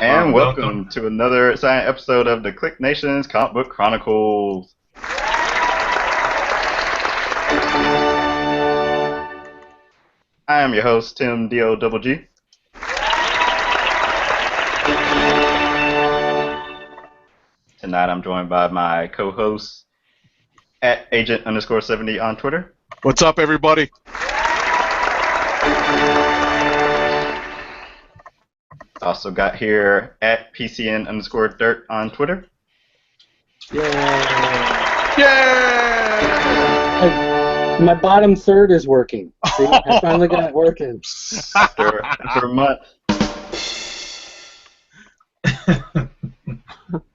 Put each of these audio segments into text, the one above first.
And welcome to another exciting episode of the Click Nation's Comic Book Chronicles. I am your host, Tim D-O-double-G. Tonight I'm joined by my co-host at Agent_70 on Twitter. What's up, everybody? Also got here at PCN_Dirt on Twitter. Yay! Yay! My bottom third is working. See, I finally got it working. After a month.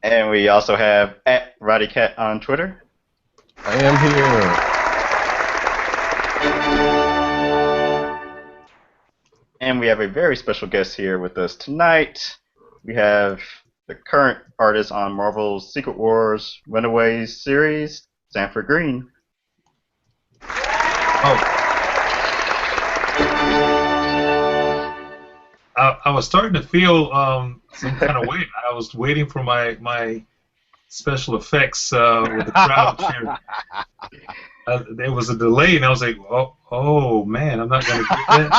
And we also have at Roddy Cat on Twitter. I am here. And we have a very special guest here with us tonight. We have the current artist on Marvel's Secret Wars Runaways series, Sanford Greene. I was starting to feel some kind of way. I was waiting for my special effects with the crowd cheering. There was a delay, and I was like, oh man, I'm not going to get that.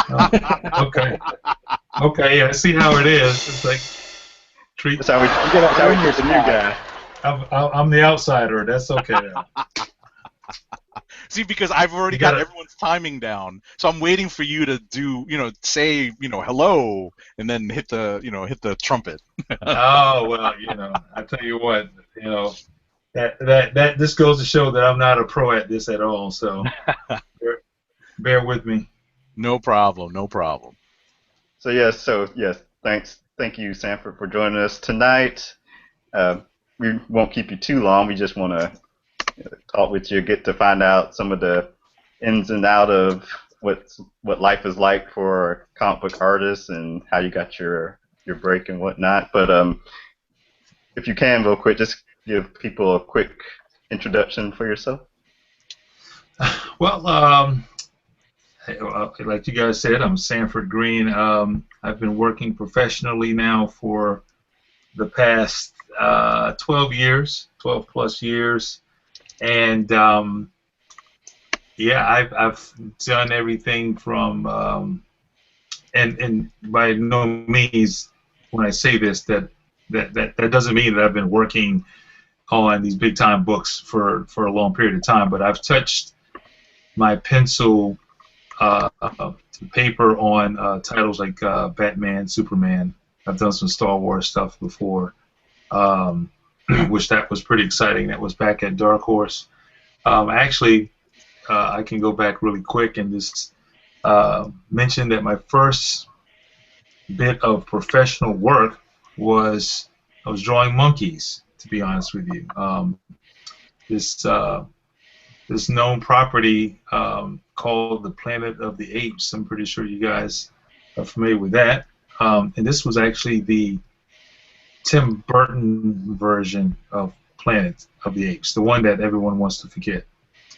Okay, yeah, I see how it is. It's like treat. That's how we treat the new guy. I'm the outsider. That's okay. See, because I've already got everyone's timing down, so I'm waiting for you to do, say, hello, and then hit the trumpet. Oh well, I tell you what, that this goes to show that I'm not a pro at this at all. So bear with me. No problem. So yes, thank you, Sanford, for joining us tonight. We won't keep you too long. We just want to talk with you, get to find out some of the ins and outs of what life is like for comic book artists and how you got your break and whatnot. But if you can, real quick, just give people a quick introduction for yourself. Well, like you guys said, I'm Sanford Greene. I've been working professionally now for the past 12 plus years. And I've done everything from and by no means when I say this that doesn't mean that I've been working on these big time books for a long period of time, but I've touched my pencil to paper on titles like Batman, Superman. I've done some Star Wars stuff before. Which that was pretty exciting. That was back at Dark Horse. Actually, I can go back really quick and just mention that my first bit of professional work was I was drawing monkeys. To be honest with you, this known property called the Planet of the Apes. I'm pretty sure you guys are familiar with that. And this was actually the Tim Burton version of Planet of the Apes, the one that everyone wants to forget.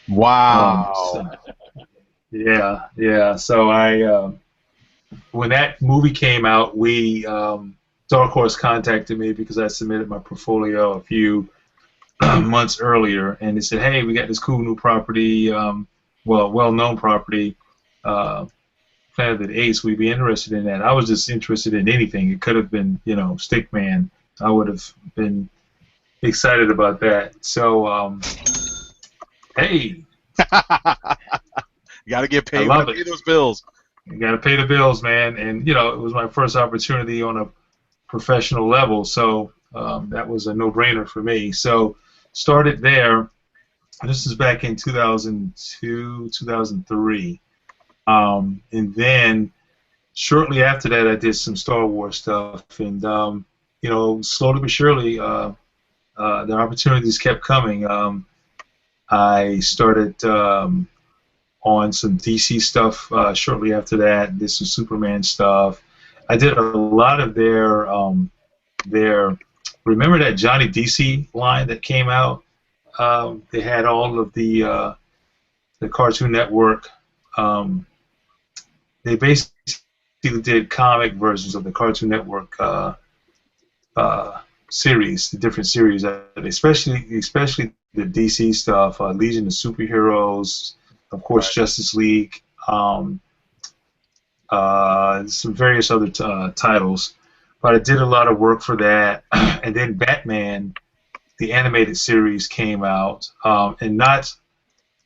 Wow. Yeah. So I, when that movie came out, Dark Horse contacted me because I submitted my portfolio a few months earlier, and they said, "Hey, we got this cool new property, well-known property, Planet of the Apes. We'd be interested in that." I was just interested in anything. It could have been, Stickman. I would have been excited about that. So, hey. You got to get paid. I love it. Pay those bills. You got to pay the bills, man. And, it was my first opportunity on a professional level, so that was a no-brainer for me. So, started there. This is back in 2002, 2003. And then shortly after that, I did some Star Wars stuff, and slowly but surely, the opportunities kept coming. I started on some DC stuff shortly after that. Did some Superman stuff. I did a lot of their remember that Johnny DC line that came out? They had all of the Cartoon Network. They basically did comic versions of the Cartoon Network series, the different series, especially the DC stuff, Legion of Superheroes, of course, Right. Justice League, some various other titles. But I did a lot of work for that, and then Batman, the animated series, came out, and not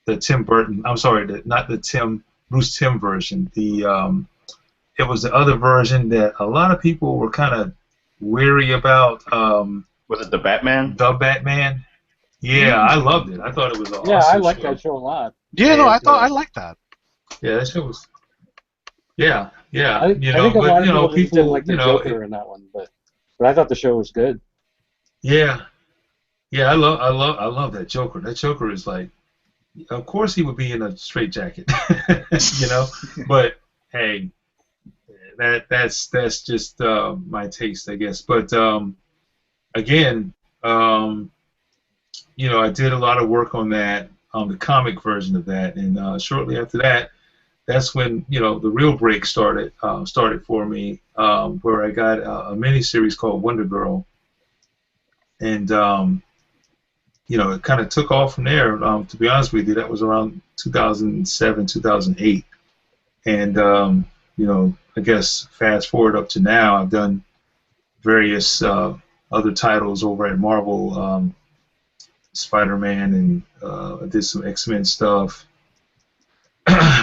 the Tim Burton. I'm sorry, not the Bruce Timm version. It was the other version that a lot of people were kind of weary about. Was it the Batman? The Batman. Yeah, I loved it. I thought it was an Yeah, I awesome like show. that show a lot. Yeah, no, I And, thought I liked that. yeah, that show was. Yeah, yeah. I think a lot of people just didn't like the you know, Joker in that one, but I thought the show was good. yeah, yeah. I love that Joker. That Joker is like, of course he would be in a straitjacket, you know. But hey, that's just my taste, I guess. But again, you know, I did a lot of work on that, on the comic version of that, and shortly after that, that's when, you know, the real break started for me, where I got a miniseries called Wonder Girl, and you know, it kind of took off from there. To be honest with you, that was around 2007, 2008, and you know, I guess fast forward up to now, I've done various other titles over at Marvel, Spider-Man, and I did some X-Men stuff.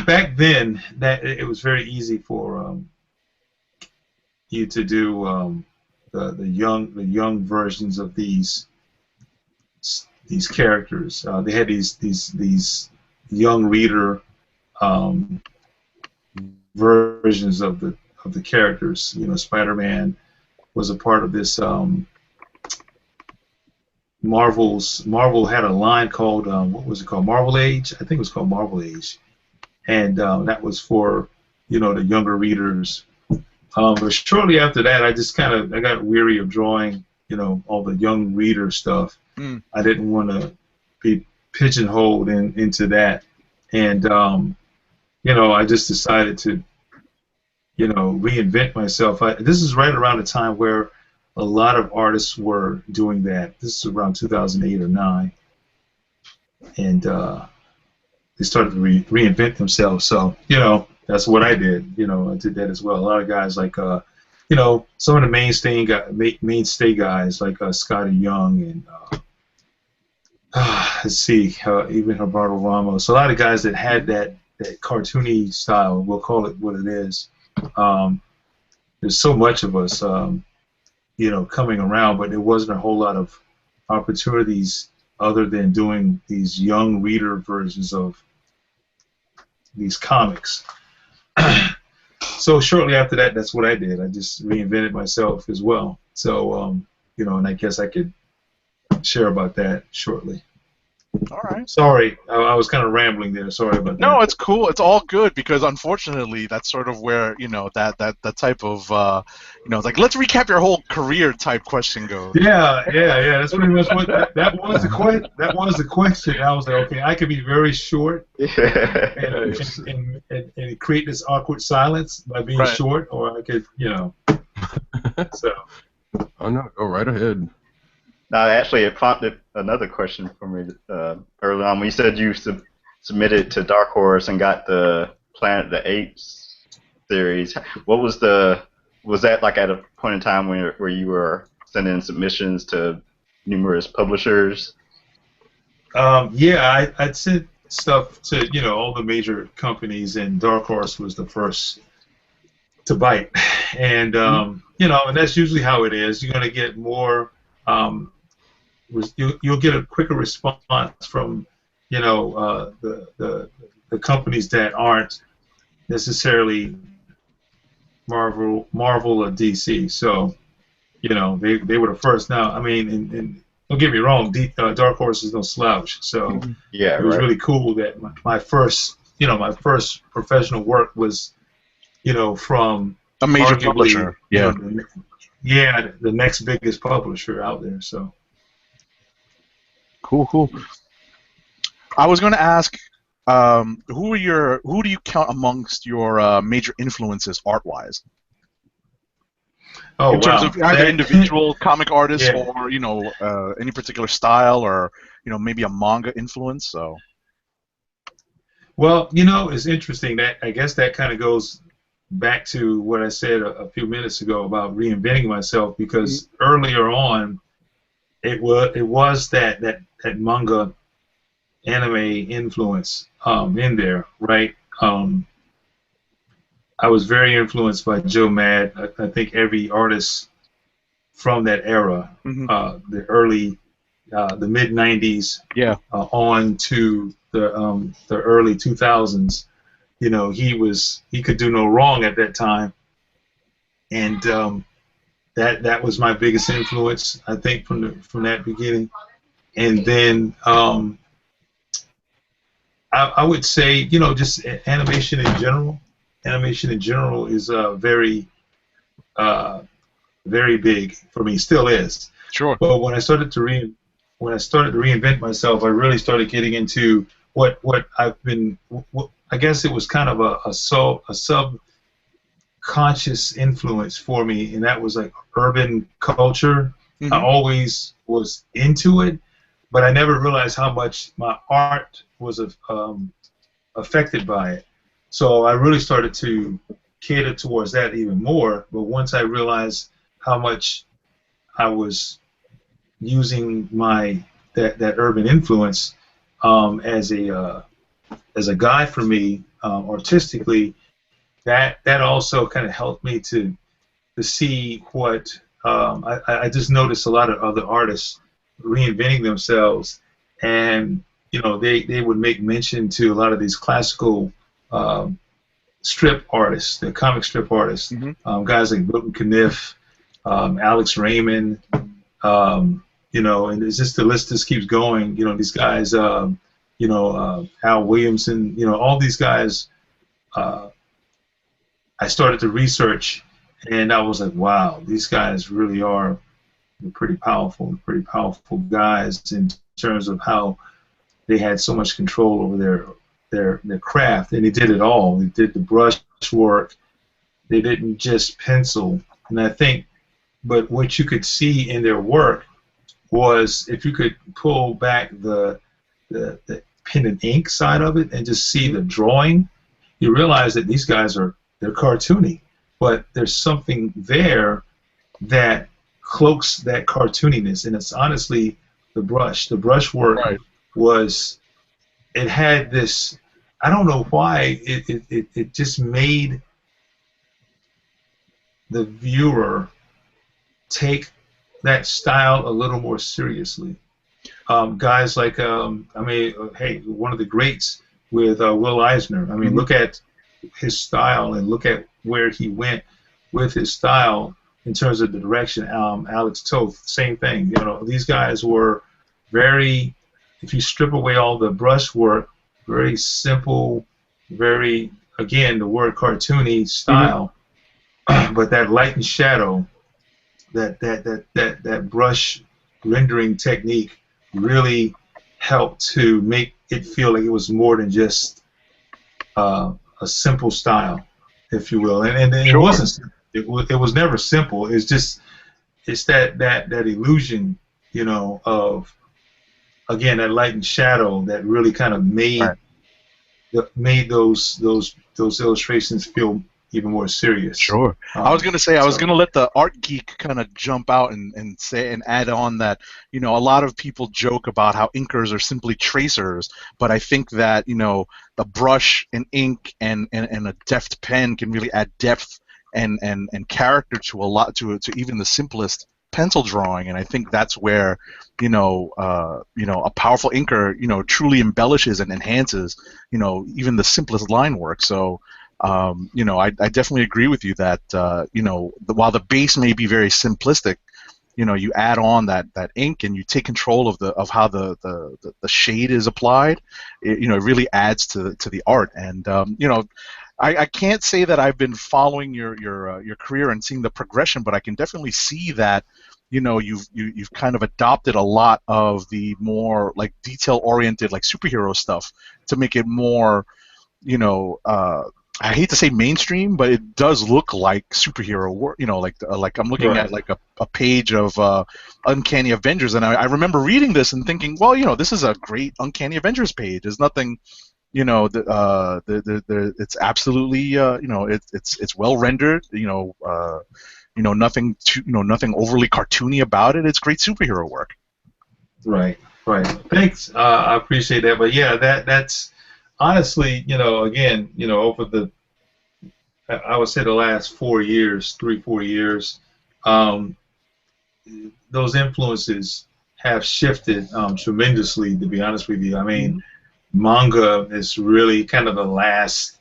Back then, that it was very easy for you to do the young versions of these characters. They had these young reader versions of the characters. You know, Spider-Man was a part of this. Marvel had a line called what was it called? Marvel Age. I think it was called Marvel Age, and that was for, you know, the younger readers. But shortly after that, I got weary of drawing, you know, all the young reader stuff. I didn't want to be pigeonholed into that, and you know, I just decided to, you know, reinvent myself. This is right around the time where a lot of artists were doing that. This is around 2008 or 9, and they started to reinvent themselves. So, you know, that's what I did. You know, I did that as well. A lot of guys like, you know, some of the mainstay guys like Scotty Young and let's see, even Roberto Ramos. A lot of guys that had that cartoony style. We'll call it what it is. There's so much of us, you know, coming around, but there wasn't a whole lot of opportunities other than doing these young reader versions of these comics. So shortly after that, that's what I did. I just reinvented myself as well. So, you know, and I guess I could share about that shortly. All right. Sorry, I was kind of rambling there. Sorry about that. No, it's cool. It's all good because unfortunately, that's sort of where, you know, that type of you know, it's like, let's recap your whole career type question goes. Yeah. That's pretty much what that was the question. That was the question. I was like, okay, I could be very short and create this awkward silence by being short, or I could, you know. So. Oh no, go right ahead. No, actually, it prompted another question for me early on. When you said you submitted to Dark Horse and got the Planet of the Apes series, what was that like at a point in time where you were sending submissions to numerous publishers? Yeah, I'd sent stuff to, you know, all the major companies, and Dark Horse was the first to bite. And you know, and that's usually how it is. You're going to get more. You'll get a quicker response from, you know, the companies that aren't necessarily Marvel or DC. So, you know, they were the first. Now, I mean, and don't get me wrong, Dark Horse is no slouch. So yeah, it was really cool that my first professional work was, you know, from a major arguably, publisher. Yeah. You know, the next biggest publisher out there. So. Cool. I was going to ask, who do you count amongst your major influences art-wise? Oh in terms wow, of either individual comic artists yeah. or any particular style or maybe a manga influence. So Well, it's interesting that I guess that kind of goes back to what I said a few minutes ago about reinventing myself because earlier on it was that manga anime influence in there, right? I was very influenced by Joe Mad. I think every artist from that era, hmm the mid '90s yeah, on to the early 2000s. He could do no wrong at that time, and that was my biggest influence, I think, from that beginning. And then I would say, just animation in general. Animation in general is uh, very big for me, still is. sure, But when I started to reinvent myself, I really started getting into what I've been. I guess it was kind of a subconscious influence for me, and that was like urban culture. I hmm always was into it, but I never realized how much my art was affected by it. So I really started to cater towards that even more. But once I realized how much I was using that urban influence as a guide for me artistically, that also kind of helped me to see what I just noticed a lot of other artists reinventing themselves, and they would make mention to a lot of these classical um, strip artists, the comic strip artists, hmm guys like Milton Caniff, Alex Raymond, and it's just the list just keeps going. These guys, Al Williamson, all these guys. Uh, I started to research, and I was like, wow, these guys really are pretty powerful guys in terms of how they had so much control over their craft, and they did it all. They did the brush work. They didn't just pencil, and I think, but what you could see in their work was if you could pull back the pen and ink side of it and just see the drawing, you realize that these guys they're cartoony, but there's something there that cloaks that cartooniness, and it's honestly the brush. The brush work right, was it had this. I don't know why it just made the viewer take that style a little more seriously. Guys like hey, one of the greats with Will Eisner. I mean, hmm look at his style and look at where he went with his style in terms of the direction. Alex Toth, same thing. These guys were very, if you strip away all the brush work, very simple, very, again, the word cartoony hmm style, but that light and shadow, that brush rendering technique really helped to make it feel like it was more than just a simple style, if you will. And it sure. wasn't. It was never simple. It's that illusion, of, again, that light and shadow that really kind of Right. made those illustrations feel even more serious. Sure. I was gonna say I was So gonna let the art geek kind of jump out and say and add on that a lot of people joke about how inkers are simply tracers, but I think that the brush and ink and a deft pen can really add depth and character to a lot to even the simplest pencil drawing, and I think that's where a powerful inker truly embellishes and enhances even the simplest line work. So. I definitely agree with you that while the base may be very simplistic, you add on that ink and you take control of how the shade is applied. It really adds to the art. And I can't say that I've been following your career and seeing the progression, but I can definitely see that you've kind of adopted a lot of the more like detail oriented like superhero stuff to make it more you know, uh, I hate to say mainstream, but it does look like superhero work. Like I'm looking Right. at like a page of Uncanny Avengers, and I remember reading this and thinking, well, this is a great Uncanny Avengers page. There's nothing, it's absolutely, it's well rendered. Nothing too, nothing overly cartoony about it. It's great superhero work. Right. Right. Thanks. I appreciate that. But yeah, that's honestly, again, over I would say the last 4 years, 3, 4 years, um, those influences have shifted tremendously. To be honest with you, I mean, manga is really kind of the last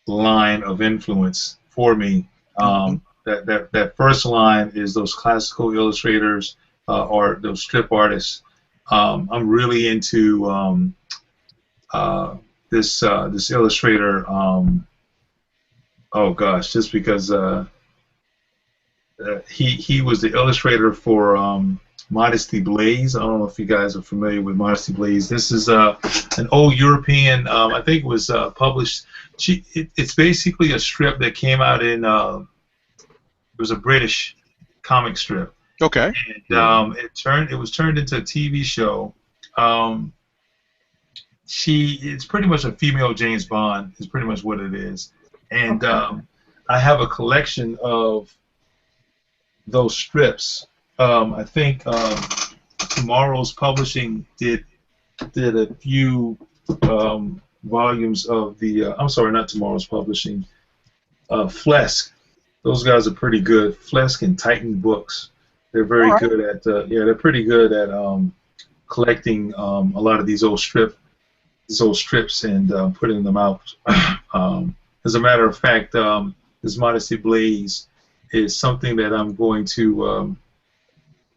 line of influence for me. That first line is those classical illustrators or those strip artists. I'm really into this illustrator. Oh gosh, just because he was the illustrator for Modesty Blaze. I don't know if you guys are familiar with Modesty Blaze. This is an old European. I think it was published. It's basically a strip that came out in. It was a British comic strip. Okay. And it was turned into a TV show. It's pretty much a female James Bond. Is pretty much what it is. And I have a collection of those strips. I think Tomorrow's Publishing did a few volumes of the. I'm sorry, not Tomorrow's Publishing. Flesk. Those guys are pretty good. Flesk and Titan Books. They're very good at. They're pretty good at collecting a lot of these old strips and putting them out. As a matter of fact, this Modesty Blaze is something that I'm going to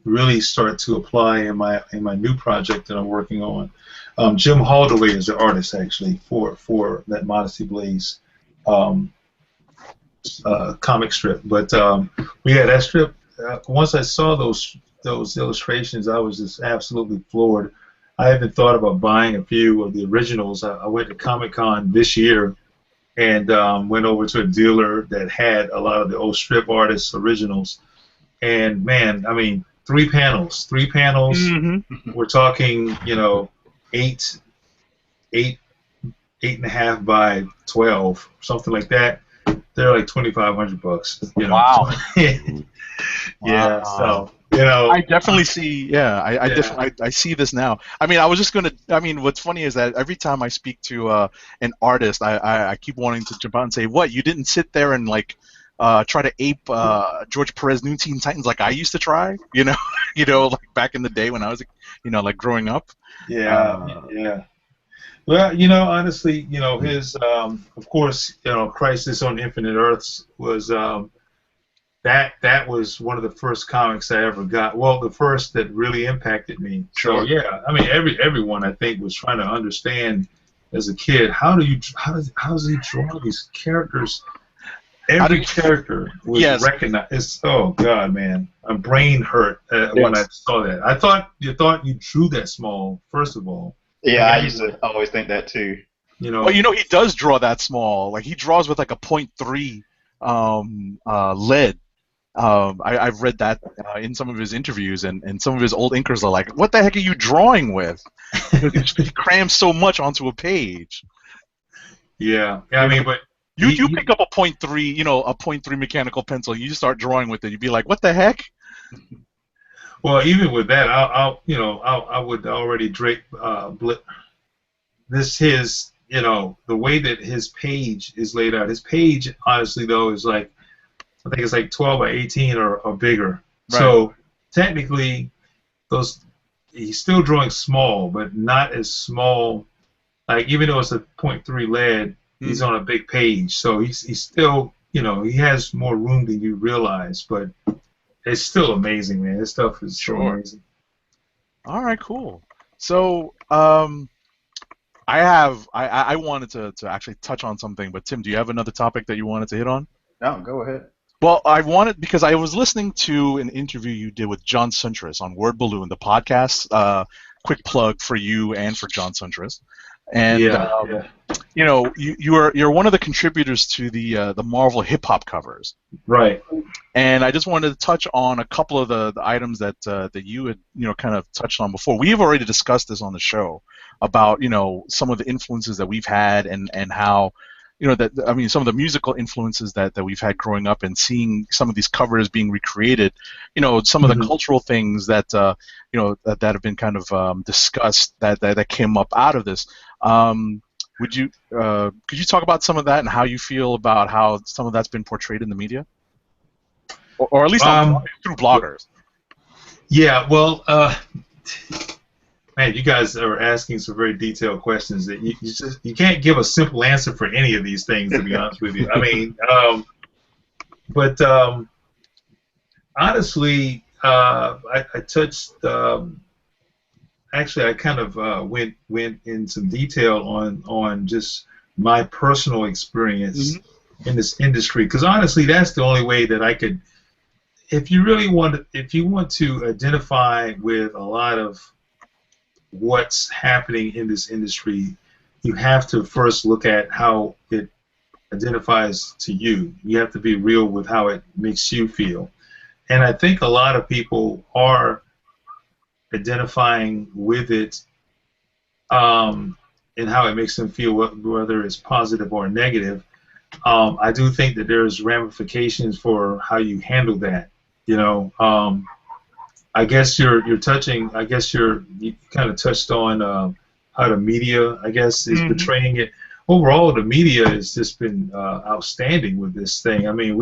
really start to apply in my new project that I'm working on. Jim Haldaway is the artist actually for that Modesty Blaze comic strip. But yeah, that strip. Once I saw those illustrations, I was just absolutely floored. I even thought about buying a few of the originals. I went to Comic-Con this year and went over to a dealer that had a lot of the old strip artists originals. And man, I mean, three panels. We're talking, 8.5 by 12, something like that. They're like $2,500. Wow. Yeah. So I definitely see. Yeah, I see this now. I mean, what's funny is that every time I speak to an artist, I keep wanting to jump out and say, "What? You didn't sit there and try to ape George Perez New Teen Titans like I used to try, like back in the day when I was, growing up." Yeah. Well, honestly, his, of course, Crisis on Infinite Earths was. That was one of the first comics I ever got. Well, the first that really impacted me. Sure. So yeah, I mean everyone I think was trying to understand as a kid how does he draw these characters? Every character was recognized. Oh God, man, my brain hurt when I saw that. I thought you drew that small. First of all. Yeah, I used to always think that too. Well, he does draw that small. Like he draws with like a 0.3 lead. I've read that in some of his interviews, and some of his old inkers are like, "What the heck are you drawing with?" He crams so much onto a page. Yeah, I mean, but you pick up a 0.3, a 0.3 mechanical pencil, you start drawing with it, you'd be like, "What the heck?" Well, even with that, I would already drape his the way that his page is laid out. His page, honestly, though, is like. I think it's like 12 by 18 or bigger. Right. So technically, he's still drawing small, but not as small. Like even though it's a 0.3 lead, he's on a big page. So he's still, he has more room than you realize. But it's still amazing, man. This stuff is so amazing. All right, cool. So I wanted to actually touch on something, but Tim, do you have another topic that you wanted to hit on? No, go ahead. Well, because I was listening to an interview you did with John Suntress on Word Balloon, the podcast. Quick plug for you and for John Suntress. And Yeah, yeah. you know, you're one of the contributors to the Marvel hip hop covers. Right. And I just wanted to touch on a couple of the items that that you had, kind of touched on before. We've already discussed this on the show about, some of the influences that we've had and how, some of the musical influences that we've had growing up and seeing some of these covers being recreated, some of the cultural things that, that have been kind of discussed that came up out of this. Could you talk about some of that and how you feel about how some of that's been portrayed in the media? Or at least through bloggers. Yeah, well, man, you guys are asking some very detailed questions that you can't give a simple answer for any of these things, to be honest with you. I mean, but honestly, I touched. Actually, I kind of went in some detail on just my personal experience in this industry, because honestly, that's the only way that I could. If you want to identify with a lot of what's happening in this industry, you have to first look at how it identifies to you. You have to be real with how it makes you feel. And I think a lot of people are identifying with it and how it makes them feel, whether it's positive or negative. I do think that there's ramifications for how you handle that. I guess you're touching. I guess you kind of touched on how the media, I guess, is portraying it. Overall, the media has just been outstanding with this thing. I mean,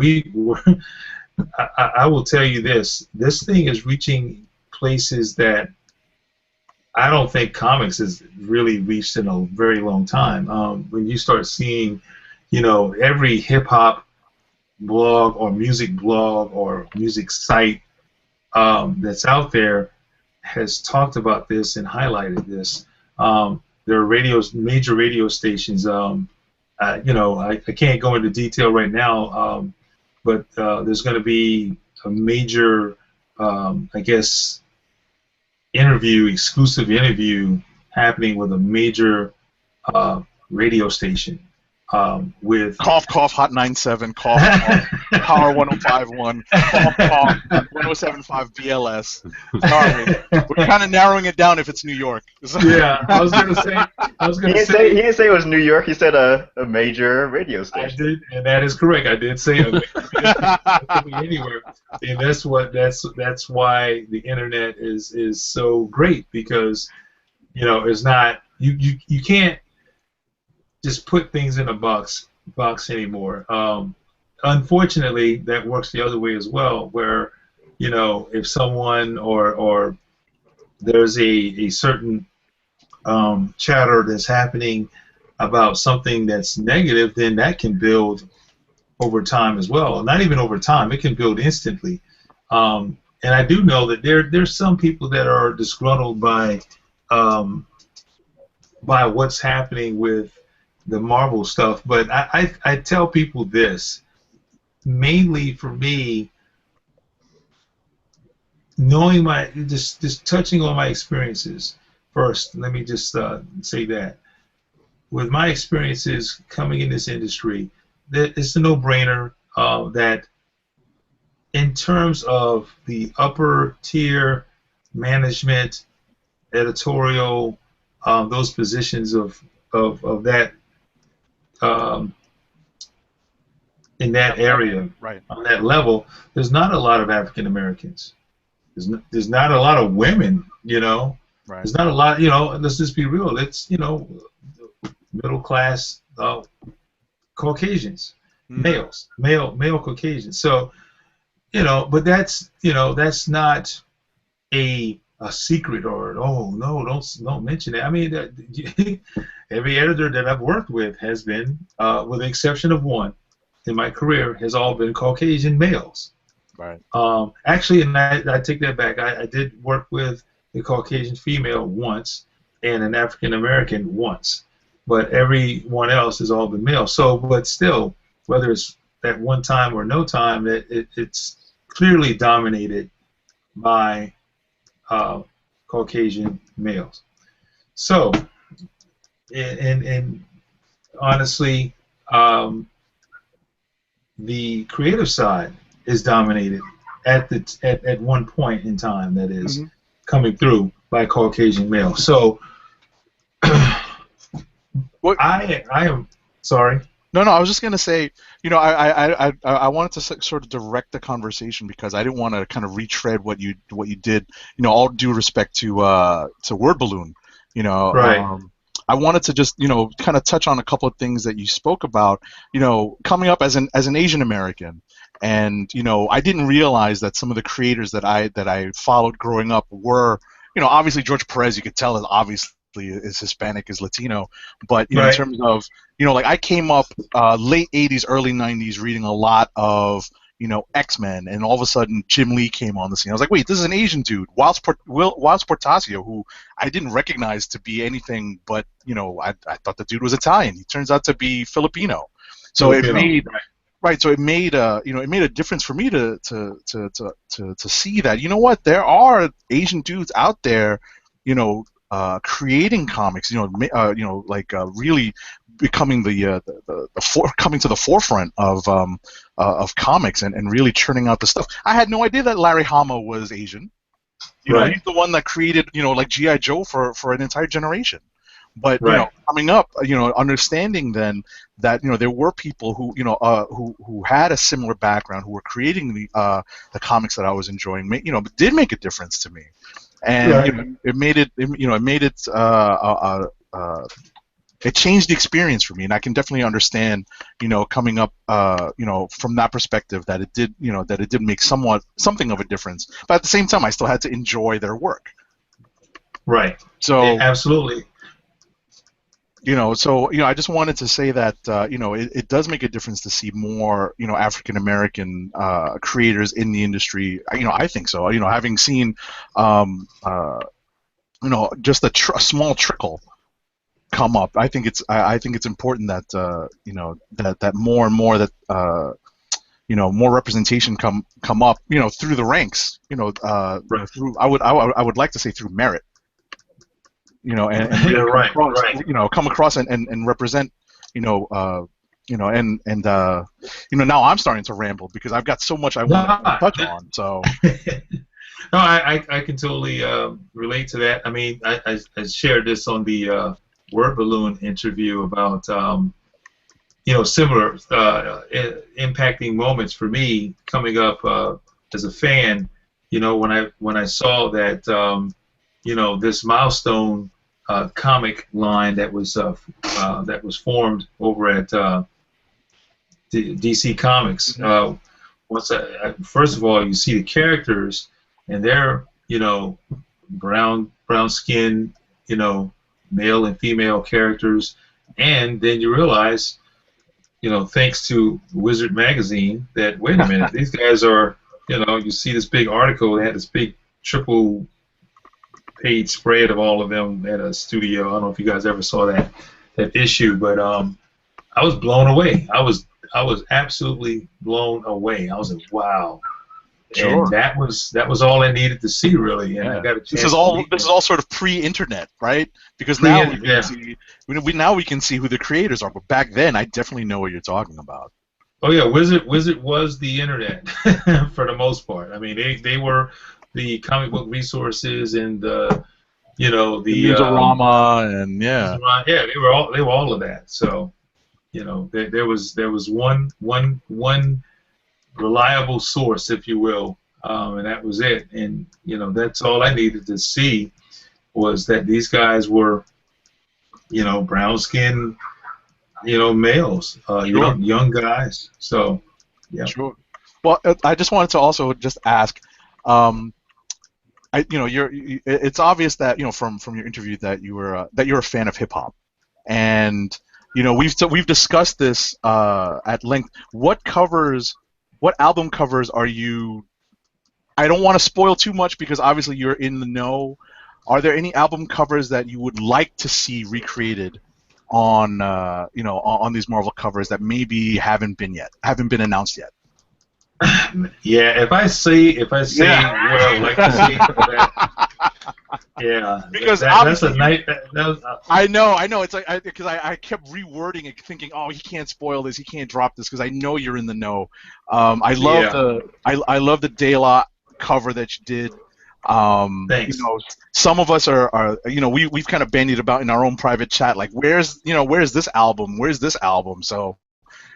I will tell you this: this thing is reaching places that I don't think comics has really reached in a very long time. When you start seeing, every hip hop blog or music site that's out there has talked about this and highlighted this. There are major radio stations. I can't go into detail right now, but there's going to be a major, I guess, exclusive interview happening with a major radio station. With cough hot 97 cough power 1051 cough 1075 BLS. Sorry, we're kind of narrowing it down if it's New York. Yeah, I was gonna say. He didn't say it was New York. He said a major radio station. I did, and that is correct. I did say a major radio station. It could be anywhere, and that's why the internet is so great, because it's not you can't just put things in a box anymore. Unfortunately, that works the other way as well, where if someone or there's a certain chatter that's happening about something that's negative, then that can build over time as well. Not even over time; it can build instantly. And I do know that there's some people that are disgruntled by what's happening with the Marvel stuff, but I tell people this, mainly for me, knowing just touching on my experiences first. Let me just say that with my experiences coming in this industry, that it's a no-brainer that in terms of the upper tier management, editorial, those positions of that. In that area, right, on that level, there's not a lot of African Americans. There's not a lot of women. right. There's not a lot. Let's just be real. It's middle class Caucasians, males, male Caucasians. So but that's not a secret, or oh no, don't mention it. I mean, every editor that I've worked with has been, with the exception of one in my career, has all been Caucasian males. Right. Actually, and I take that back. I did work with a Caucasian female once and an African American once, but everyone else has all been male. So, but still, whether it's at one time or no time, it's clearly dominated by Caucasian males. So and honestly, um, the creative side is dominated at one point in time. That is Mhm. coming through by Caucasian male. So What? I am sorry. No, no. I was just gonna say, I wanted to sort of direct the conversation because I didn't want to kind of retread what you did. All due respect to Word Balloon. You know, Right. I wanted to just kind of touch on a couple of things that you spoke about. Coming up as an Asian American, and I didn't realize that some of the creators that I followed growing up were, obviously George Perez. You could tell is obviously is Hispanic, is Latino, but in Right. terms of like I came up late 80s, early 90s reading a lot of, X-Men, and all of a sudden Jim Lee came on the scene. I was like, wait, this is an Asian dude, Wiles Portacio, who I didn't recognize to be anything but, I thought the dude was Italian. He turns out to be Filipino. So it Filipino. made Right. Right, so it made a difference for me to see that, what, there are Asian dudes out there, creating comics, really becoming coming to the forefront of comics, and really churning out the stuff. I had no idea that Larry Hama was Asian. Right. He's the one that created, like G.I. Joe for an entire generation. But Right. coming up, understanding then that there were people who who had a similar background, who were creating the comics that I was enjoying, did make a difference to me, and Right. it made it changed the experience for me, and I can definitely understand, coming up, from that perspective, that it did make something of a difference. But at the same time, I still had to enjoy their work. Right. So. Absolutely. I just wanted to say that it does make a difference to see more African American creators in the industry. I think so. Having seen just a small trickle come up, I think it's important that that more and more that more representation come up through the ranks. Right. Through I would like to say through merit. And really Yeah. Right. across, Right. come across and represent, now I'm starting to ramble because I've got so much I want to No, touch on. So. no, I can totally relate to that. I mean, I shared this on the Word Balloon interview about similar impacting moments for me coming up as a fan. When I saw that this milestone comic line that was formed over at DC Comics. First of all, you see the characters, and they're brown skin, male and female characters, and then you realize, thanks to Wizard Magazine, that wait a minute, these guys are, you see this big article, they had this big triple page spread of all of them at a studio. I don't know if you guys ever saw that issue, but I was blown away. I was absolutely blown away. I was like, wow. Sure. And that was all I needed to see, really. And I got a chance. This is all sort of pre-internet, right? Because now we can see who the creators are. But back then, I definitely know what you're talking about. Oh yeah, Wizard was the internet for the most part. I mean, they were the comic book resources and the Newsarama and yeah, they were all of that. So there was one reliable source, if you will, and that was it. And that's all I needed to see was that these guys were brown skin males, Sure. young guys. So yeah. Sure. Well, I just wanted to also just ask. It's obvious that from your interview that you're a fan of hip hop, and we've discussed this at length. What album covers are you? I don't want to spoil too much because obviously you're in the know. Are there any album covers that you would like to see recreated on on these Marvel covers that maybe haven't been announced yet? Yeah, if I say what I would like to see, Yeah, Because that's a obviously, night. I know. It's like because I kept rewording it, thinking, oh, he can't spoil this, he can't drop this, because I know you're in the know. I love Yeah. I love the De La cover that you did. Thanks. Some of us are we've kind of bandied about in our own private chat, like where's this album? Where's this album? So,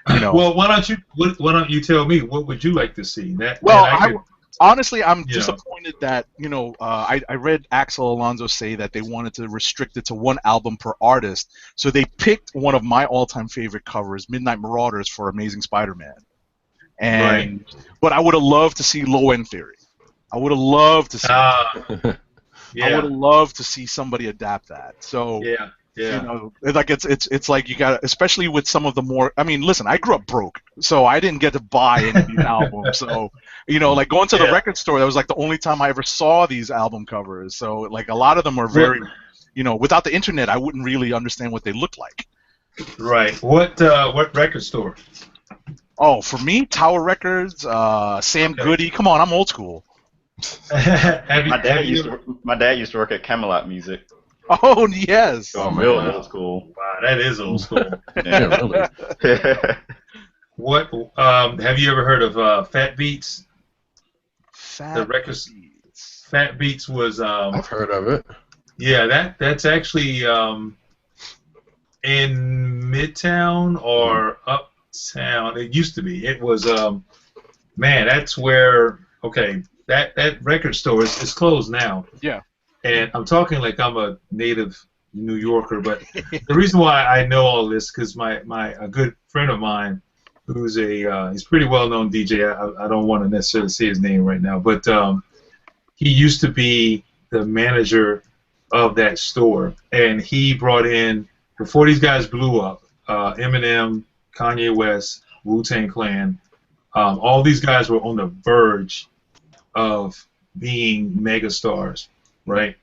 Well, why don't you tell me what would you like to see? Well, I could, honestly, I'm you know. disappointed that I read Axel Alonso say that they wanted to restrict it to one album per artist, so they picked one of my all-time favorite covers, Midnight Marauders, for Amazing Spider-Man. But I would have loved to see Low End Theory. I would have loved to see. I would have loved to see somebody adapt that. So like it's like you got, especially with some of the more. I mean, listen, I grew up broke, so I didn't get to buy any of these albums. So like going to the record store, that was like the only time I ever saw these album covers. So like a lot of them are very, without the internet, I wouldn't really understand what they looked like. Right. What record store? Oh, for me, Tower Records, Sam Goody. Come on, I'm old school. My dad used to work at Camelot Music. Oh yes. So I'm real old school. Wow, that is old school. Yeah, really. What have you ever heard of Fat Beats? Fat Beats. Beats. Fat Beats was I've heard of it. Yeah, that's actually in Midtown or Uptown. It used to be. It was man, that's where that record store is closed now. Yeah. And I'm talking like I'm a native New Yorker, but the reason why I know all this because a good friend of mine who's he's pretty well known DJ. I don't want to necessarily say his name right now, but he used to be the manager of that store, and he brought in, before these guys blew up, Eminem, Kanye West, Wu-Tang Clan. All these guys were on the verge of being megastars, right?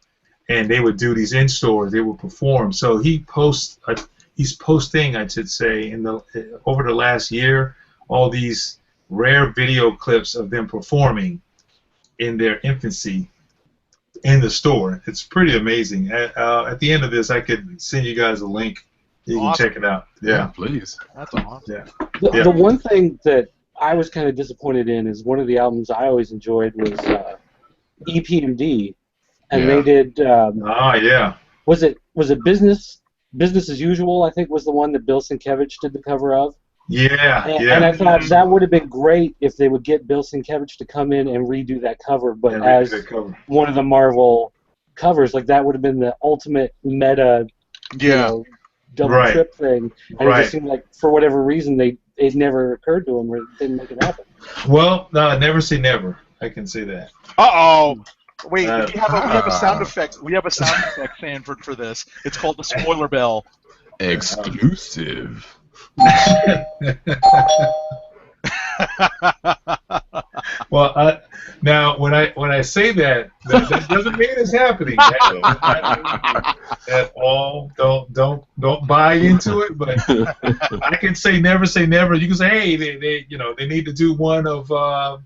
And they would do these in stores. They would perform. So he's posting, I should say, over the last year, all these rare video clips of them performing in their infancy in the store. It's pretty amazing. At the end of this, I could send you guys a link. You can check it out. Yeah, please. That's awesome. Yeah. The one thing that I was kind of disappointed in is one of the albums I always enjoyed was EPMD, and they did. Was it Business as Usual? I think was the one that Bill Sienkiewicz did the cover of. And I thought that would have been great if they would get Bill Sienkiewicz to come in and redo that cover, but as one of the Marvel covers, like that would have been the ultimate meta, double trip thing. And it just seemed like for whatever reason it never occurred to them or didn't make it happen. Well, never say never. I can say that. Uh-oh. Wait, we have a sound effect. We have a sound effect, Sanford, for this. It's called the spoiler bell. Exclusive. Well, now when I say that doesn't mean it's happening at all. Don't buy into it. But I can say never. You can say, hey, they need to do one of the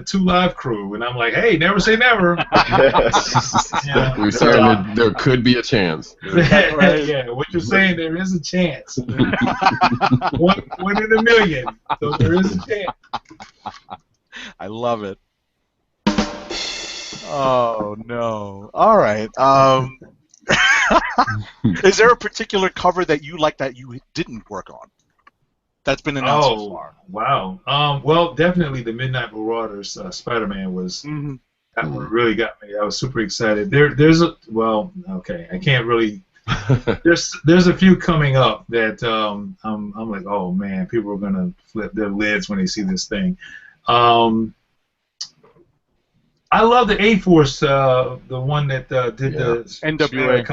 2 Live Crew, and I'm like, hey, never say never. We're saying there could be a chance. Yeah, what you're saying, there is a chance. one in a million, so there is a chance. I love it. Oh no! All right. Is there a particular cover that you like that you didn't work on? That's been announced so far. Wow. Well, definitely the Midnight Marauders Spider-Man was that one really got me. I was super excited. I can't really. There's a few coming up that I'm like, oh man, people are gonna flip their lids when they see this thing. I love the A-Force, the one that did the NWA.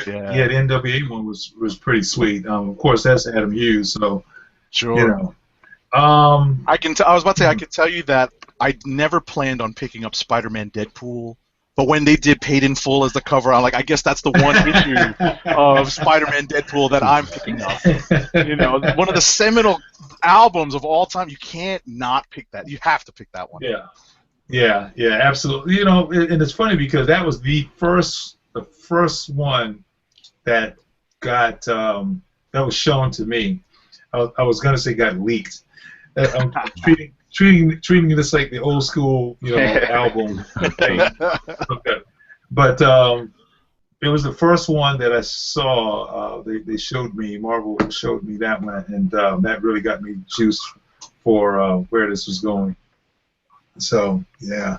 The NWA one was pretty sweet. Of course, that's Adam Hughes, so. Sure. I was about to say I could tell you that I never planned on picking up Spider-Man Deadpool, but when they did Paid in Full as the cover, I'm like, I guess that's the one issue of Spider-Man Deadpool that I'm picking up. One of the seminal albums of all time. You can't not pick that. You have to pick that one. Yeah. Yeah, yeah, absolutely. You know, and it's funny because that was the first one that got that was shown to me. I was gonna say got leaked. I'm treating this like the old school, album thing. Okay. But it was the first one that I saw. They showed me, Marvel showed me that one, and that really got me juiced for where this was going. So yeah.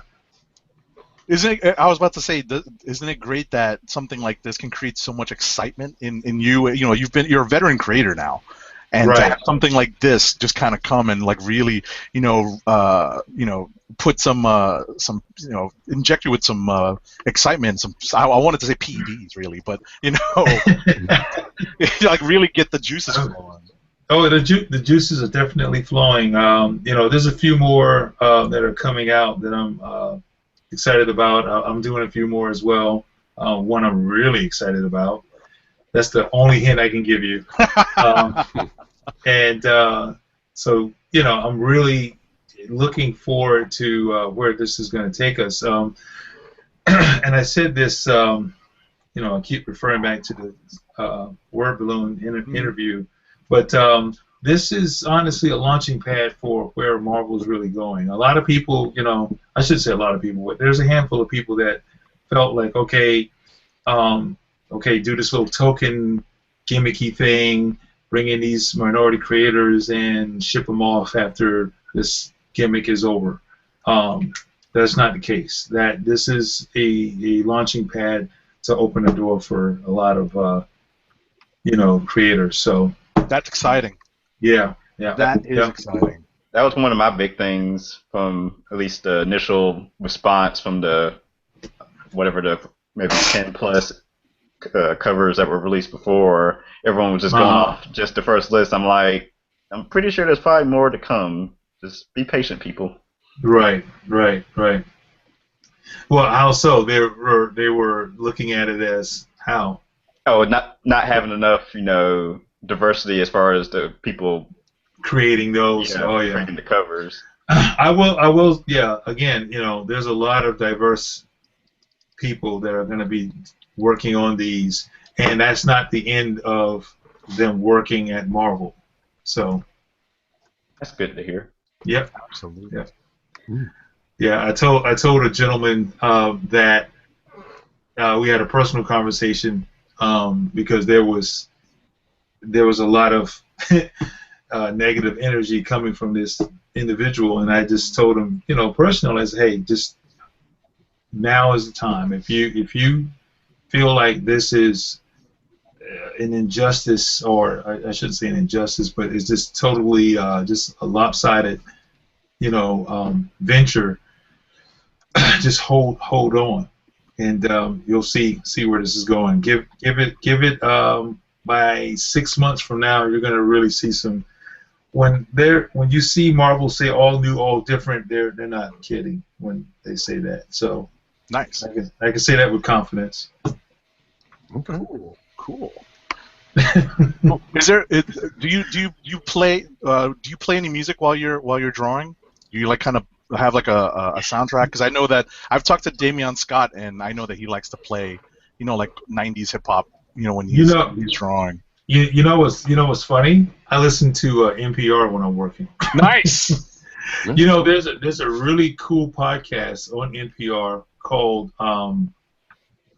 Isn't it, I was about to say, isn't it great that something like this can create so much excitement in you? You know, you're a veteran creator now, and to Right. have something like this just kind of come and like really, put some, inject you with some excitement. I wanted to say PEDs really, but like really get the juices flowing. Oh, the juices are definitely flowing. There's a few more that are coming out that I'm excited about. I'm doing a few more as well. One I'm really excited about. That's the only hint I can give you. And so, I'm really looking forward to where this is going to take us. And I said this, I keep referring back to the word balloon interview, but this is honestly a launching pad for where Marvel is really going. A lot of people, I should say a lot of people, but there's a handful of people that felt like, okay, do this little token gimmicky thing, bring in these minority creators and ship them off after this gimmick is over. That's not the case. That this is a launching pad to open the door for a lot of creators. So that's exciting. Yeah. That is exciting. That was one of my big things from at least the initial response from the maybe 10 plus covers that were released before. Everyone was just going off just the first list. I'm like, I'm pretty sure there's probably more to come. Just be patient, people. Right. Well, how so? They were looking at it as how? Oh, not having enough, diversity as far as the people creating those. Creating the covers. I will. Yeah. Again, there's a lot of diverse people that are going to be working on these, and that's not the end of them working at Marvel. So that's good to hear. Yep. Absolutely. Yeah. Yeah. I told a gentleman that we had a personal conversation because there was a lot of negative energy coming from this individual, and I just told him, personally, I said, hey, just now is the time. If you feel like this is an injustice, or I shouldn't say an injustice, but it's just totally just a lopsided, venture, just hold on, and you'll see where this is going. Give it by 6 months from now, you're going to really see some. When you see Marvel say all new, all different, they're not kidding when they say that. So nice. I can say that with confidence. Okay. Cool. Is there? Do you play any music while you're drawing? Do you like kind of have like a soundtrack? Because I know that I've talked to Damian Scott, and I know that he likes to play, like 90s hip hop. When he's drawing. You know what's funny? I listen to NPR when I'm working. Nice. There's a really cool podcast on NPR called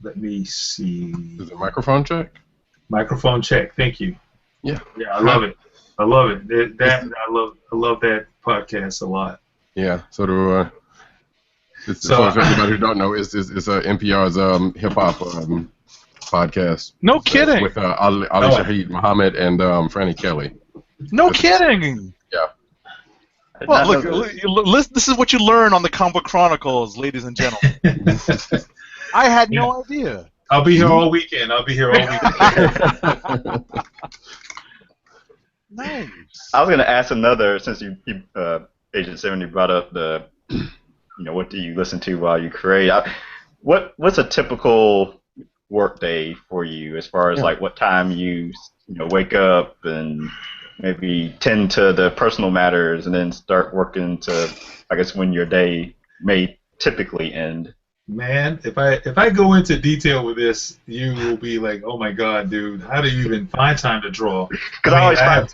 let me see. Is it Microphone Check? Microphone Check. Thank you. Yeah. Yeah, I love it. I love it. I love that podcast a lot. Yeah. So do. So if anybody who don't know, it's NPR's hip hop podcast. No kidding. With Ali Shaheed Muhammad and Franny Kelly. No kidding. Yeah. Well, look, this is what you learn on the Comic Book Chronicles, ladies and gentlemen. I had no idea. I'll be here all weekend. Nice. I was going to ask another, since you Agent 70 brought up the, what do you listen to while you create? What's a typical work day for you, as far as like what time you wake up and maybe tend to the personal matters and then start working to, I guess, when your day may typically end? Man, if I go into detail with this, you will be like, "Oh my God, dude, how do you even find time to draw?" Because I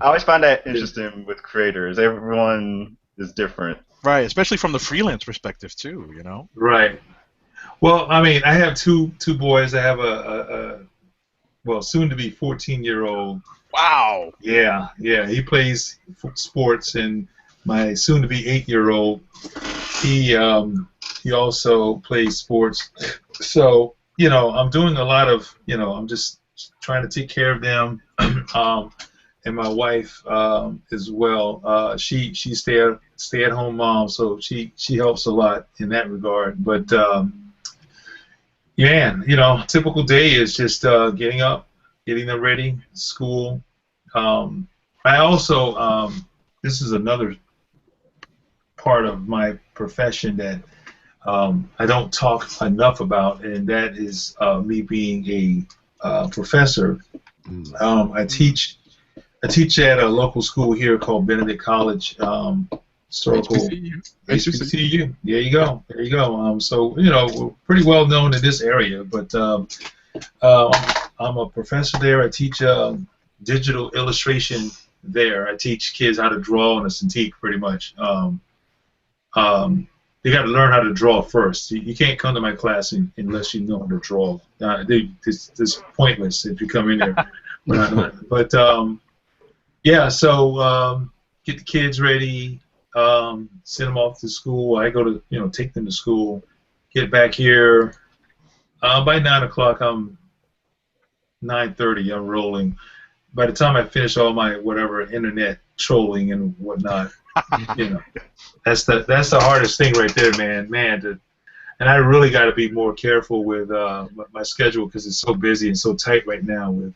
always find that Yeah. interesting with creators. Everyone is different. Right, especially from the freelance perspective too, you know. Right. Well, I mean, I have two boys. I have a well, soon to be 14-year-old. Wow. Yeah, he plays sports, and my soon to be 8-year-old, he also plays sports. So, I'm doing a lot of, I'm just trying to take care of them. And my wife as well. She's stay at home mom, so she helps a lot in that regard. But yeah, typical day is just getting up, getting them ready, school. I also this is another part of my profession that I don't talk enough about, and that is me being a professor. I teach at a local school here called Benedict College. Historical HBCU. There you go. So we're pretty well known in this area, but I'm a professor there. I teach digital illustration there. I teach kids how to draw on a Cintiq, pretty much. They got to learn how to draw first. You can't come to my class unless you know how to draw. It's pointless if you come in there. But yeah, so get the kids ready, send them off to school. I go to take them to school, get back here. By 9 o'clock, I'm 9:30. I'm rolling. By the time I finish all my whatever internet trolling and whatnot, that's the hardest thing right there, man. And I really got to be more careful with my schedule because it's so busy and so tight right now. With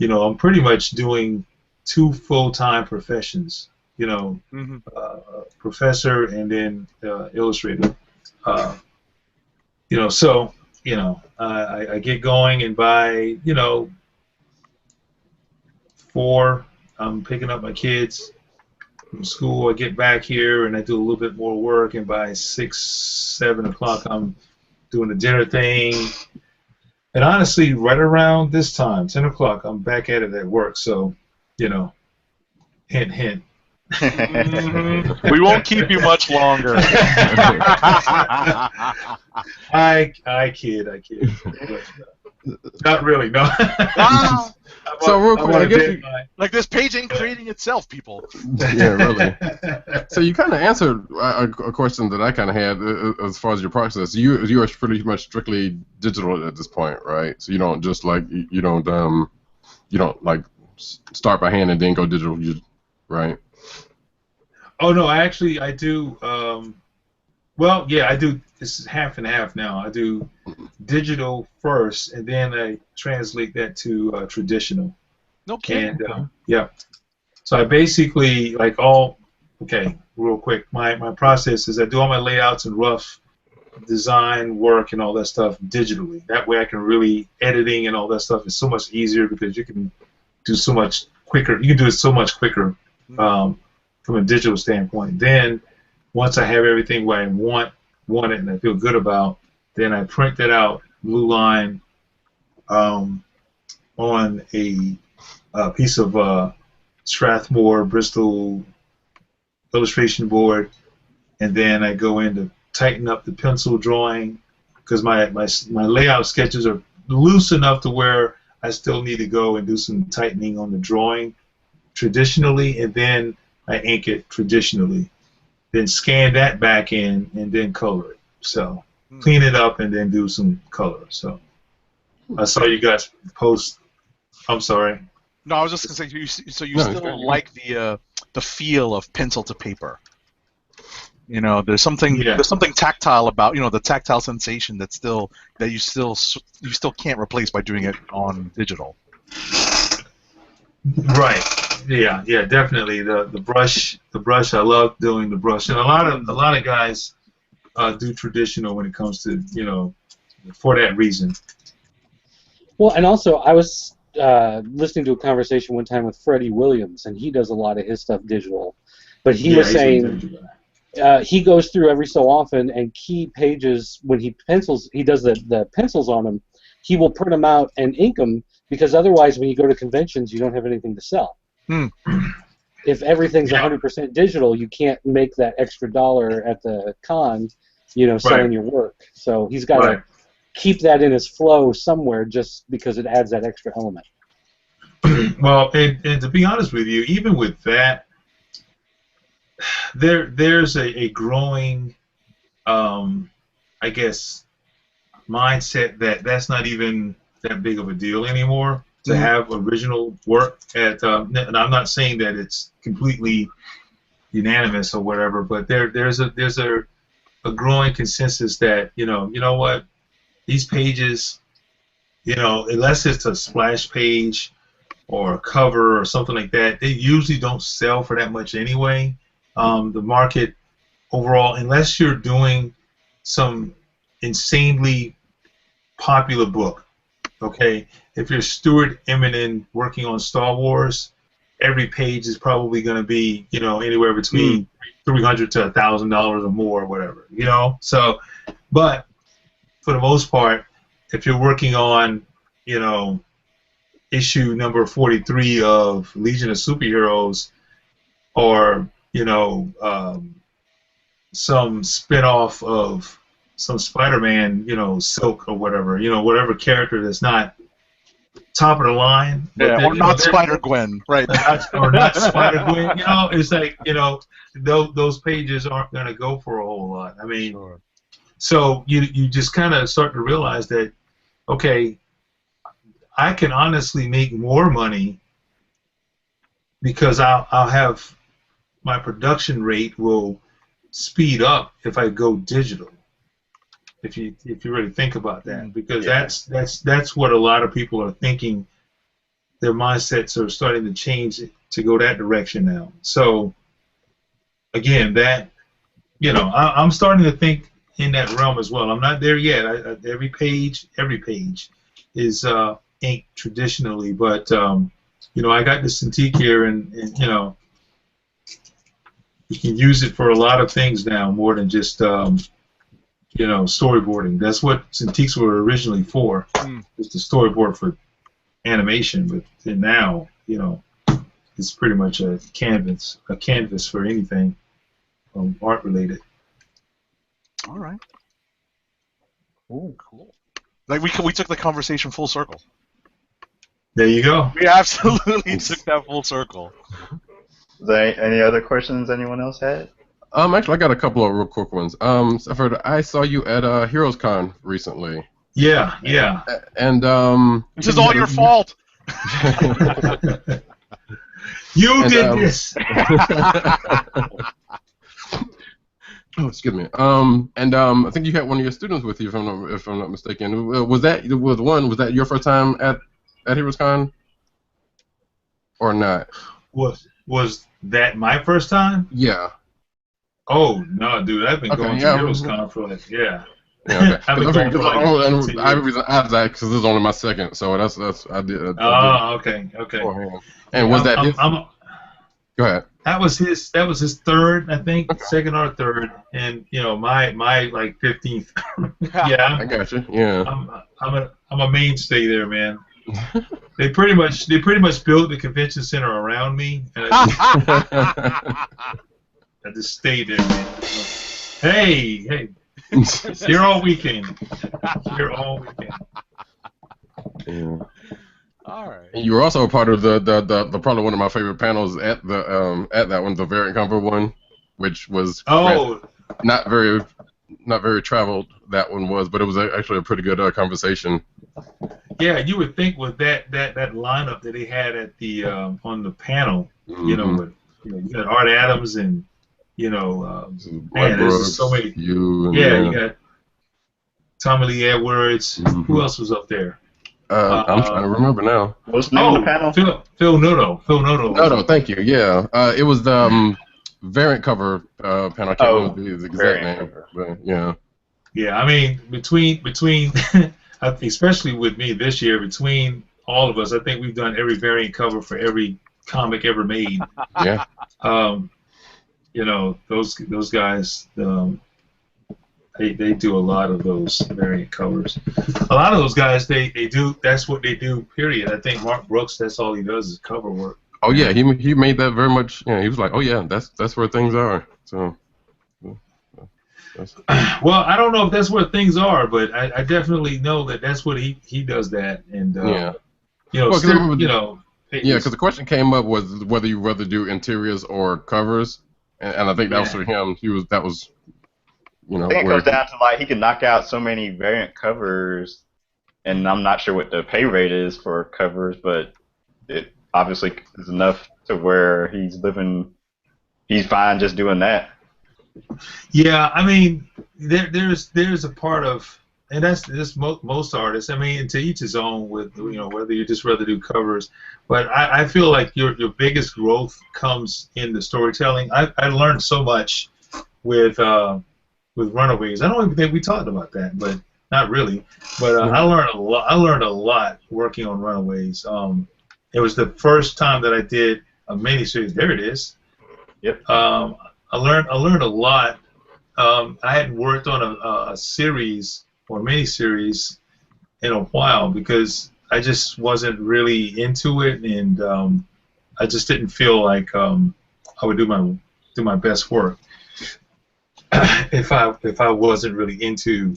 I'm pretty much doing 2 full-time professions. Professor and then illustrator. So I get going, and by 4, I'm picking up my kids from school. I get back here and I do a little bit more work, and by 6, 7 o'clock, I'm doing the dinner thing. And honestly, right around this time, 10 o'clock, I'm back at it at work. So, hint, hint. We won't keep you much longer. I kid. Not really, no. So real quick, I guess like this page ain't creating itself, people. Yeah, really. So you kind of answered a question that I kind of had as far as your process. You are pretty much strictly digital at this point, right? So you don't just like you don't like start by hand and then go digital, right? Oh no, I do. Well, yeah, I do. It's half and half now. I do digital first, and then I translate that to traditional. No kidding. And yeah, so I basically okay, real quick. My process is I do all my layouts and rough design work and all that stuff digitally. That way, I can really editing and all that stuff is so much easier because you can do so much quicker. You can do it so much quicker from a digital standpoint. Then once I have everything where I want it and I feel good about, then I print that out, blue line, on a piece of Strathmore Bristol illustration board, and then I go in to tighten up the pencil drawing because my layout sketches are loose enough to where I still need to go and do some tightening on the drawing traditionally, and then I ink it traditionally. Then scan that back in and then color it. So clean it up and then do some color. So I saw you guys post. I'm sorry. No, I was just gonna say. So you still like the feel of pencil to paper. There's something tactile about the tactile sensation that you still can't replace by doing it on digital. Right. Yeah, definitely. The brush. I love doing the brush, and a lot of guys do traditional when it comes to for that reason. Well, and also I was listening to a conversation one time with Freddie Williams, and he does a lot of his stuff digital, but he was saying he goes through every so often, and key pages, when he pencils, he does the pencils on them, he will print them out and ink them, because otherwise when you go to conventions you don't have anything to sell. If everything's 100% digital, you can't make that extra dollar at the con, selling your work. So he's got to keep that in his flow somewhere, just because it adds that extra element. Well, and to be honest with you, even with that, there's a growing, I guess, mindset that's not even that big of a deal anymore to have original work. And I'm not saying that it's completely unanimous or whatever, but there's a growing consensus that you know what, these pages, unless it's a splash page or a cover or something like that, they usually don't sell for that much anyway. The market overall, unless you're doing some insanely popular book, okay? If you're Stuart Eminem working on Star Wars, every page is probably going to be, anywhere between $300 to $1,000 or more, or whatever, So, but for the most part, if you're working on, issue number 43 of Legion of Superheroes, or some spin-off of some Spider-Man, Silk or whatever, whatever character that's not top of the line. Or not Spider-Gwen, right? Or not Spider-Gwen, it's like, those pages aren't going to go for a whole lot. I mean, so you just kind of start to realize that, okay, I can honestly make more money because I'll have my production rate will speed up if I go digital. If you really think about that, because that's what a lot of people are thinking. Their mindsets are starting to change to go that direction now. So again, that I'm starting to think in that realm as well. I'm not there yet. Every page is inked traditionally, but I got this Cintiq here, and you can use it for a lot of things now, more than just storyboarding. That's what Cintiqs were originally for, just to storyboard for animation. But then now, it's pretty much a canvas for anything art related. All right. Cool. Like we took the conversation full circle. There you go. We absolutely took that full circle. Is there any other questions anyone else had? Actually, I got a couple of real quick ones. Sanford, I saw you at Heroes Con recently. Yeah. And this is all your fault. You did this. Oh, excuse me. I think you had one of your students with you, if I'm not mistaken. Was that your first time at Heroes Con, or not? Was that my first time? Yeah. Oh no, dude! I've been going to Heroes Con for Yeah, okay. I've been going for I asked that because this is only my second, so that's I did. Okay. And was that? Go ahead. That was his third, I think, second or third, and my like 15th. Yeah, I got you. Yeah. I'm a mainstay there, man. They pretty much built the convention center around me, and I just stayed there, man. Hey, here all weekend. Yeah. All right. And you were also a part of the probably one of my favorite panels at that one, the variant cover one, which was not very traveled. That one was, but it was actually a pretty good conversation. Yeah, you would think with that lineup that they had at the on the panel, with you got Art Adams and man, there's so many. You got Tommy Lee Edwards. Who else was up there? I'm trying to remember now. What's the name of the panel? Phil Noto. Noto, thank you. Yeah, it was the variant cover panel. I can't remember the exact name, but yeah. Yeah, I mean between especially with me this year, between all of us, I think we've done every variant cover for every comic ever made. Yeah. you know, those guys, they do a lot of those variant covers. A lot of those guys, they do. That's what they do. Period. I think Mark Brooks, that's all he does is cover work. Oh yeah, he made that very much. Yeah, he was like, oh yeah, that's where things are. So. Well, I don't know if that's where things are, but I definitely know that that's what he does that, and yeah. You know, Well, you know. Yeah, because the question came up was whether you rather do interiors or covers, and I think that was for him. That was, you know. I think it comes down to like he can knock out so many variant covers, and I'm not sure what the pay rate is for covers, but it obviously is enough to where he's fine just doing that. Yeah, I mean, there's a part of, and that's most artists. I mean, to each his own. With, you know, whether you just rather do covers, but I feel like your biggest growth comes in the storytelling. I learned so much with Runaways. I don't even think we talked about that, but not really. But I learned a lot. I learned a lot working on Runaways. It was the first time that I did a miniseries. There it is. Yep. I learned a lot. I hadn't worked on a series or miniseries in a while because I just wasn't really into it, and I just didn't feel like I would do my best work if I wasn't really into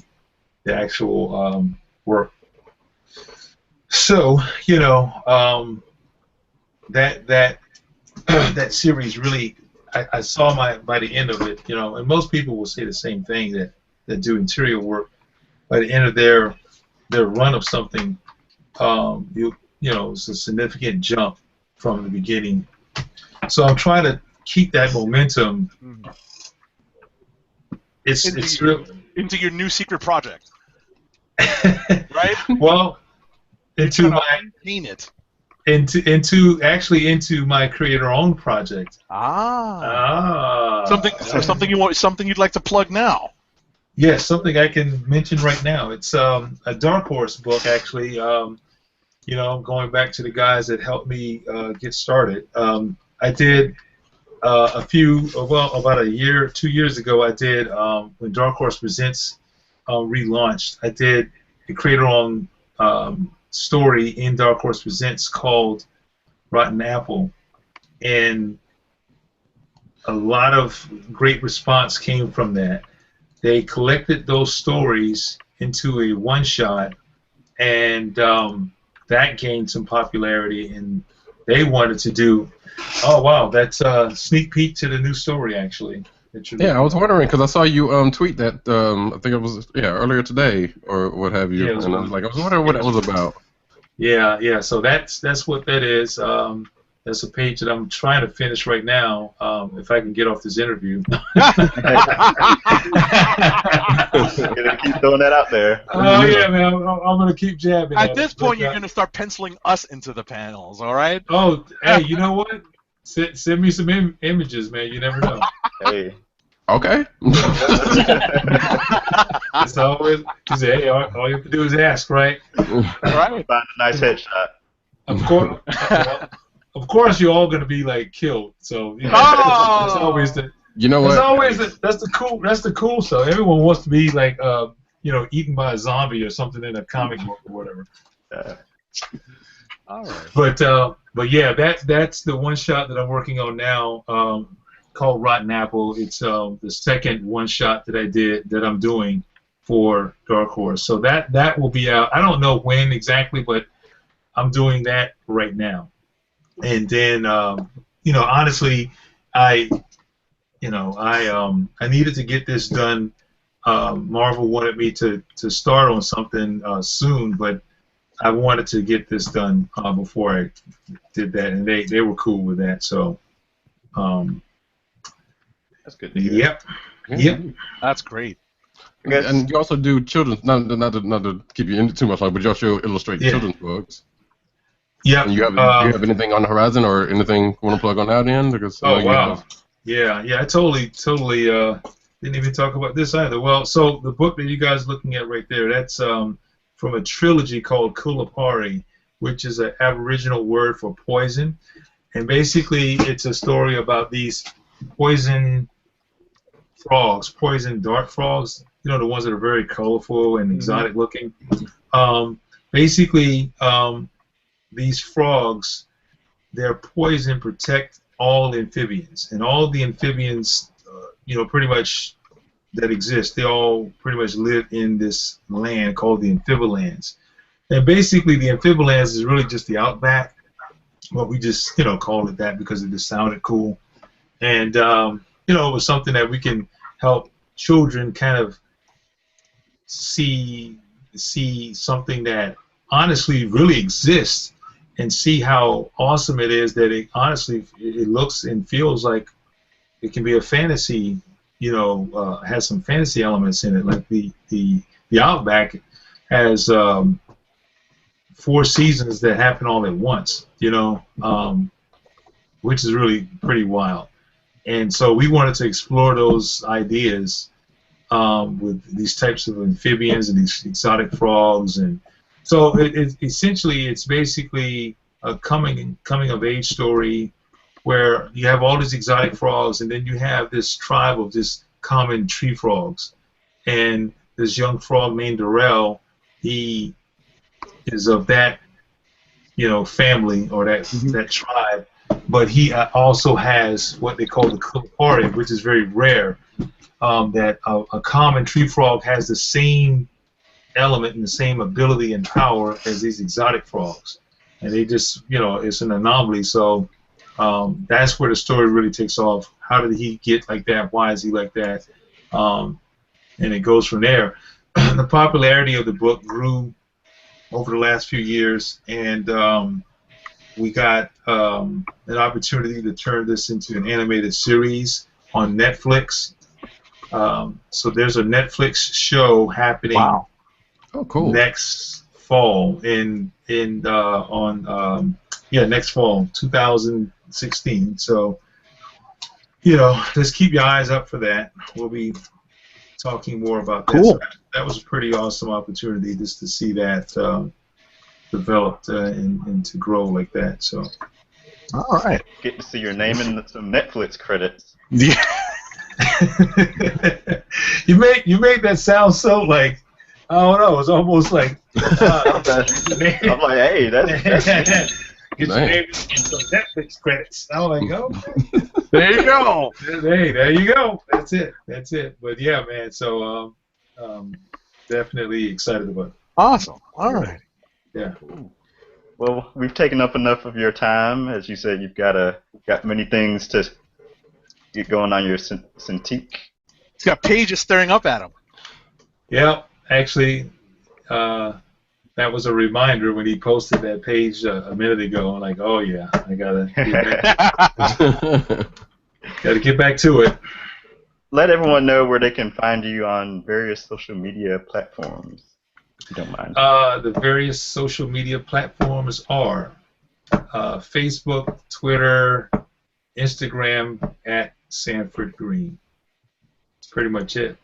the actual work. So, you know, that series really. I saw by the end of it, you know, and most people will say the same thing that do interior work. By the end of their run of something, you know, it's a significant jump from the beginning. So I'm trying to keep that momentum. It's real into your new secret project, right? Well, into my maintain it. Into my creator-owned project. Something you'd like to plug now. Yes, something I can mention right now. It's a Dark Horse book, actually. You know, going back to the guys that helped me get started. I did about a year, 2 years ago. I did when Dark Horse Presents relaunched. I did a creator-owned story in Dark Horse Presents called Rotten Apple, and a lot of great response came from that. They collected those stories into a one-shot, and that gained some popularity, and they wanted to do, oh wow, that's a sneak peek to the new story, actually. Yeah, I was wondering because I saw you tweet that I think it was earlier today or what have you, and I was wondering what that was about. Yeah. So that's what that is. That's a page that I'm trying to finish right now. If I can get off this interview. Gonna keep throwing that out there. Oh yeah, man. I'm gonna keep jabbing. At this point, you're gonna start penciling us into the panels. All right. Oh, hey, you know what? Send me some images, man. You never know. Hey. Okay. It's always, you say, hey, all you have to do is ask, right? Right. Find a nice headshot. Of course, you're all gonna be like killed. So you know, that's always the. You know what? That's the cool stuff. Everyone wants to be like you know, eaten by a zombie or something in a comic book or whatever. All right. But yeah, that's the one shot that I'm working on now. Called Rotten Apple. It's the second one shot that I'm doing for Dark Horse. So that will be out. I don't know when exactly, but I'm doing that right now. And then you know, honestly, I needed to get this done. Marvel wanted me to start on something soon, but I wanted to get this done before I did that, and they were cool with that. So. That's good to hear. Yep. That's great. And you also do children's, not to keep you into too much long, but you also illustrate children's books. Yeah. Do you have anything on the horizon or anything you want to plug on that end? Because wow. Yeah. I totally didn't even talk about this either. Well, so the book that you guys are looking at right there, that's from a trilogy called Kulapari, which is an Aboriginal word for poison. And basically, it's a story about these poison frogs, poison dart frogs. You know, the ones that are very colorful and exotic looking. Basically, these frogs, their poison protect all amphibians, and all the amphibians, you know, pretty much that exist, they all pretty much live in this land called the amphibilands. And basically, the amphibilands is really just the outback, but we just, you know, called it that because it just sounded cool. And you know, it was something that we can help children kind of see something that honestly really exists, and see how awesome it is that it honestly it looks and feels like it can be a fantasy, you know, has some fantasy elements in it. Like the outback has 4 seasons that happen all at once, you know, which is really pretty wild. And so we wanted to explore those ideas with these types of amphibians and these exotic frogs. And so essentially it's basically a coming of age story where you have all these exotic frogs, and then you have this tribe of just common tree frogs. And this young frog named Darrell, he is of that, you know, family or that tribe, but he also has what they call the Kalahari, which is very rare. That a common tree frog has the same element and the same ability and power as these exotic frogs, and they just, you know, it's an anomaly. So that's where the story really takes off. How did he get like that? Why is he like that? And it goes from there. The popularity of the book grew over the last few years, and we got an opportunity to turn this into an animated series on Netflix. So there's a Netflix show happening. Wow. Oh, cool. Next fall next fall, 2016. So, you know, just keep your eyes up for that. We'll be talking more about that. Cool. So that was a pretty awesome opportunity just to see that developed and to grow like that. So. All right. Get to see your name in some Netflix credits. Yeah. You made that sound so like, I don't know, it's almost like I'm like, hey, that's get your name in some Netflix credits. I was like, oh, There you go. hey, there you go. That's it. But yeah, man. So definitely excited about it. Awesome. All right. Yeah. Well, we've taken up enough of your time. As you said, you've got many things to get going on your Cintiq. He's got pages staring up at him. Yeah, actually, that was a reminder when he posted that page a minute ago. I'm like, oh yeah, I gotta get back to it. Let everyone know where they can find you on various social media platforms, if you don't mind. The various social media platforms are Facebook, Twitter, Instagram at Sanford Greene. That's pretty much it.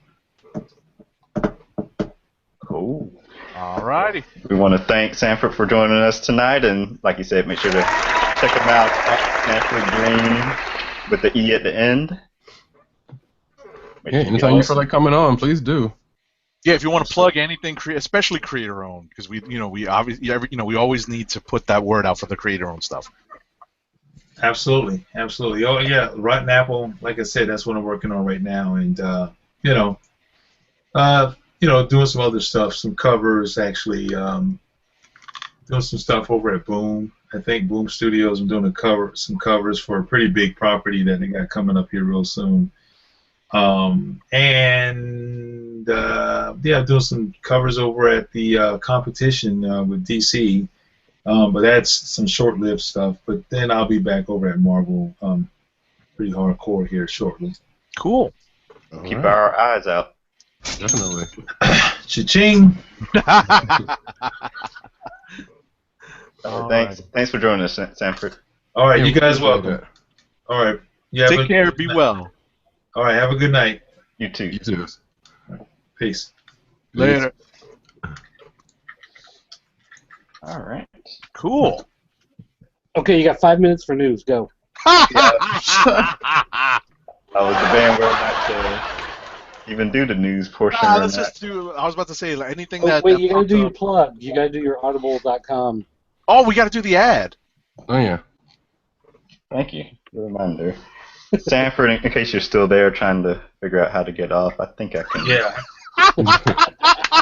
Cool. All righty. We want to thank Sanford for joining us tonight, and like you said, make sure to check him out at Sanford Greene with the E at the end. Yeah, anytime you feel like coming on, please do. Yeah, if you want to plug anything, especially creator-owned, because we obviously, we always need to put that word out for the creator-owned stuff. Absolutely. Oh yeah, Rotten Apple. Like I said, that's what I'm working on right now, and doing some other stuff, some covers actually. Doing some stuff over at Boom. I think Boom Studios. I'm doing some covers for a pretty big property that they got coming up here real soon. Doing some covers over at the competition with DC. But that's some short-lived stuff. But then I'll be back over at Marvel, pretty hardcore here shortly. Cool. Keep our eyes out. Definitely. Cha-ching! Thanks for joining us, Sanford. All right, Yeah, you guys we welcome. appreciate All right. Take care. Be well. All right, have a good night. You too. You too. Peace. Later. All right. Cool. Okay, you got 5 minutes for news. Go. I was debating whether or not to even do the news portion or Let's not. just do. I was about to say like, anything Oh, that. wait, that you gotta popped do your up. plug. You gotta do your audible.com. Oh, we got to do the ad. Oh yeah. Thank you. Good reminder. Sanford, in case you're still there trying to figure out how to get off, I think I can. Yeah.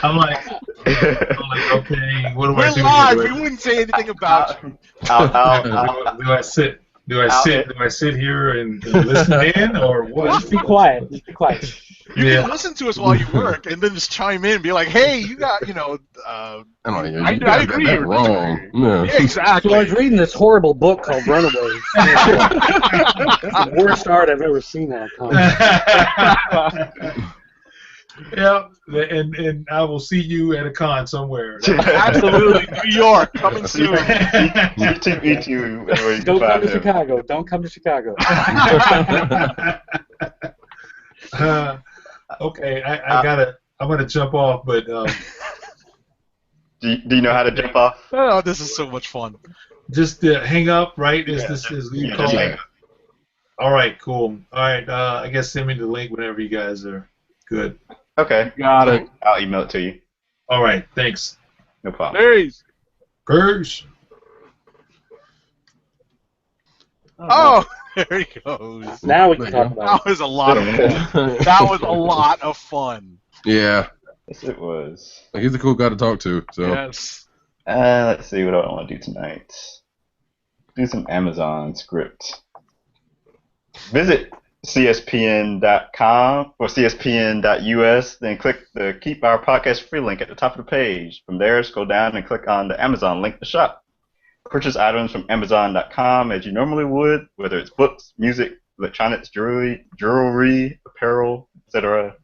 I'm like, okay, what do We're I do live. here? We wouldn't say anything about you. Do I sit? Do I sit here and listen in, or what? Just be quiet. Just be quiet. You Yeah. can listen to us while you work, and then just chime in and be like, "Hey, you got, you know." I don't know. I You guys got agree that or wrong. disagree. Yeah. Yeah, exactly. So I was reading this horrible book called Runaways. That's the worst art I've ever seen on a comic. Yeah, and I will see you at a con somewhere. Absolutely, New York coming soon. Me too. Where you can Don't come find to him. Chicago. Don't come to Chicago. Okay, I'm gonna jump off, but Do you know how to jump off? Oh, this is so much fun. just hang up, right? Is Yeah, this is you yeah, call? just hang up. All right, cool. All right, I guess send me the link whenever you guys are good. Okay. Got it. I'll email it to you. All right, thanks. No problem. Peace. Peace. Oh, there he goes. Now we can There you talk go. about That was a lot of fun. That was a lot of fun. Yeah. Yes, it was. He's a cool guy to talk to. So. Yes. Let's see what I want to do tonight. Do some Amazon script. Visit CSPN.com or CSPN.us, then click the Keep Our Podcast Free link at the top of the page. From there, scroll down and click on the Amazon link to shop. Purchase items from Amazon.com as you normally would, whether it's books, music, electronics, jewelry, apparel, etc.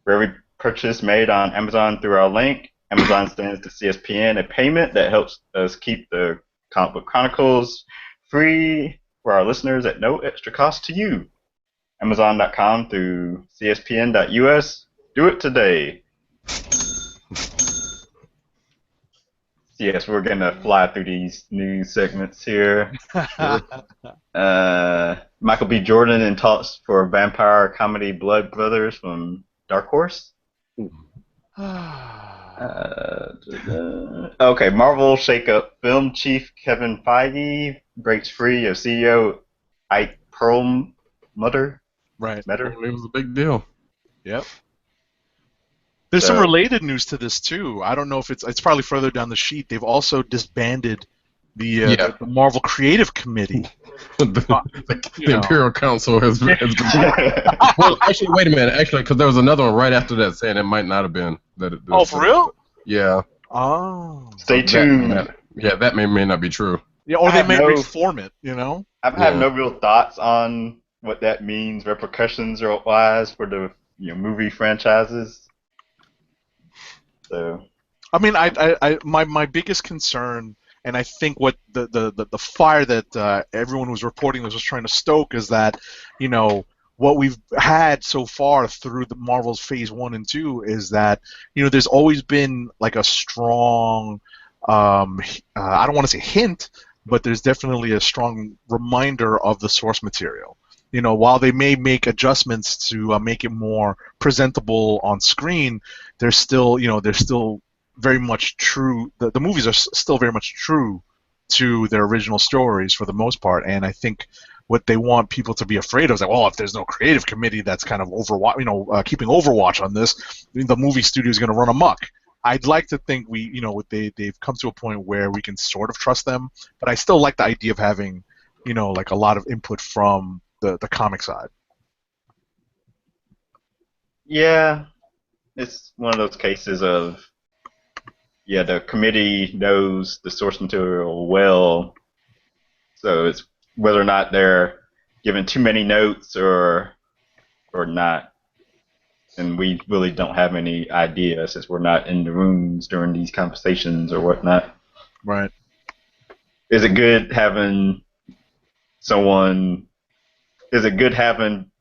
For every purchase made on Amazon through our link, Amazon sends to CSPN a payment that helps us keep the Comic Book Chronicles free for our listeners at no extra cost to you. Amazon.com through CSPN.us. Do it today. Yes, we're going to fly through these news segments here. Michael B. Jordan in talks for vampire comedy Blood Brothers from Dark Horse. Okay, Marvel shakeup. Film chief Kevin Feige breaks free of CEO Ike Perlmutter. Right. It was a big deal. Yep. There's some related news to this too. I don't know if it's probably further down the sheet. They've also disbanded the Marvel Creative Committee. the Imperial Council has been. Well, actually, wait a minute. Actually, because there was another one right after that saying it might not have been that. For real? Yeah. Oh. Stay tuned. That may not be true. Yeah, or they may reform it. You know. I have no real thoughts on what that means, repercussions or wise for the movie franchises. So, I mean, my biggest concern, and I think what the fire that everyone was reporting was trying to stoke is that, what we've had so far through the Marvel's Phase 1 and 2 is that, there's always been like a strong, I don't want to say hint, but there's definitely a strong reminder of the source material. While they may make adjustments to make it more presentable on screen, they're still very much true. The movies are still very much true to their original stories for the most part. And I think what they want people to be afraid of is like, well, if there's no creative committee that's kind of keeping overwatch on this, the movie studio is going to run amok. I'd like to think they've come to a point where we can sort of trust them, but I still like the idea of having, like a lot of input from the comic side. Yeah, it's one of those cases of, the committee knows the source material well, so it's whether or not they're giving too many notes or not. And we really don't have any idea since we're not in the rooms during these conversations or whatnot. Right. Is it good having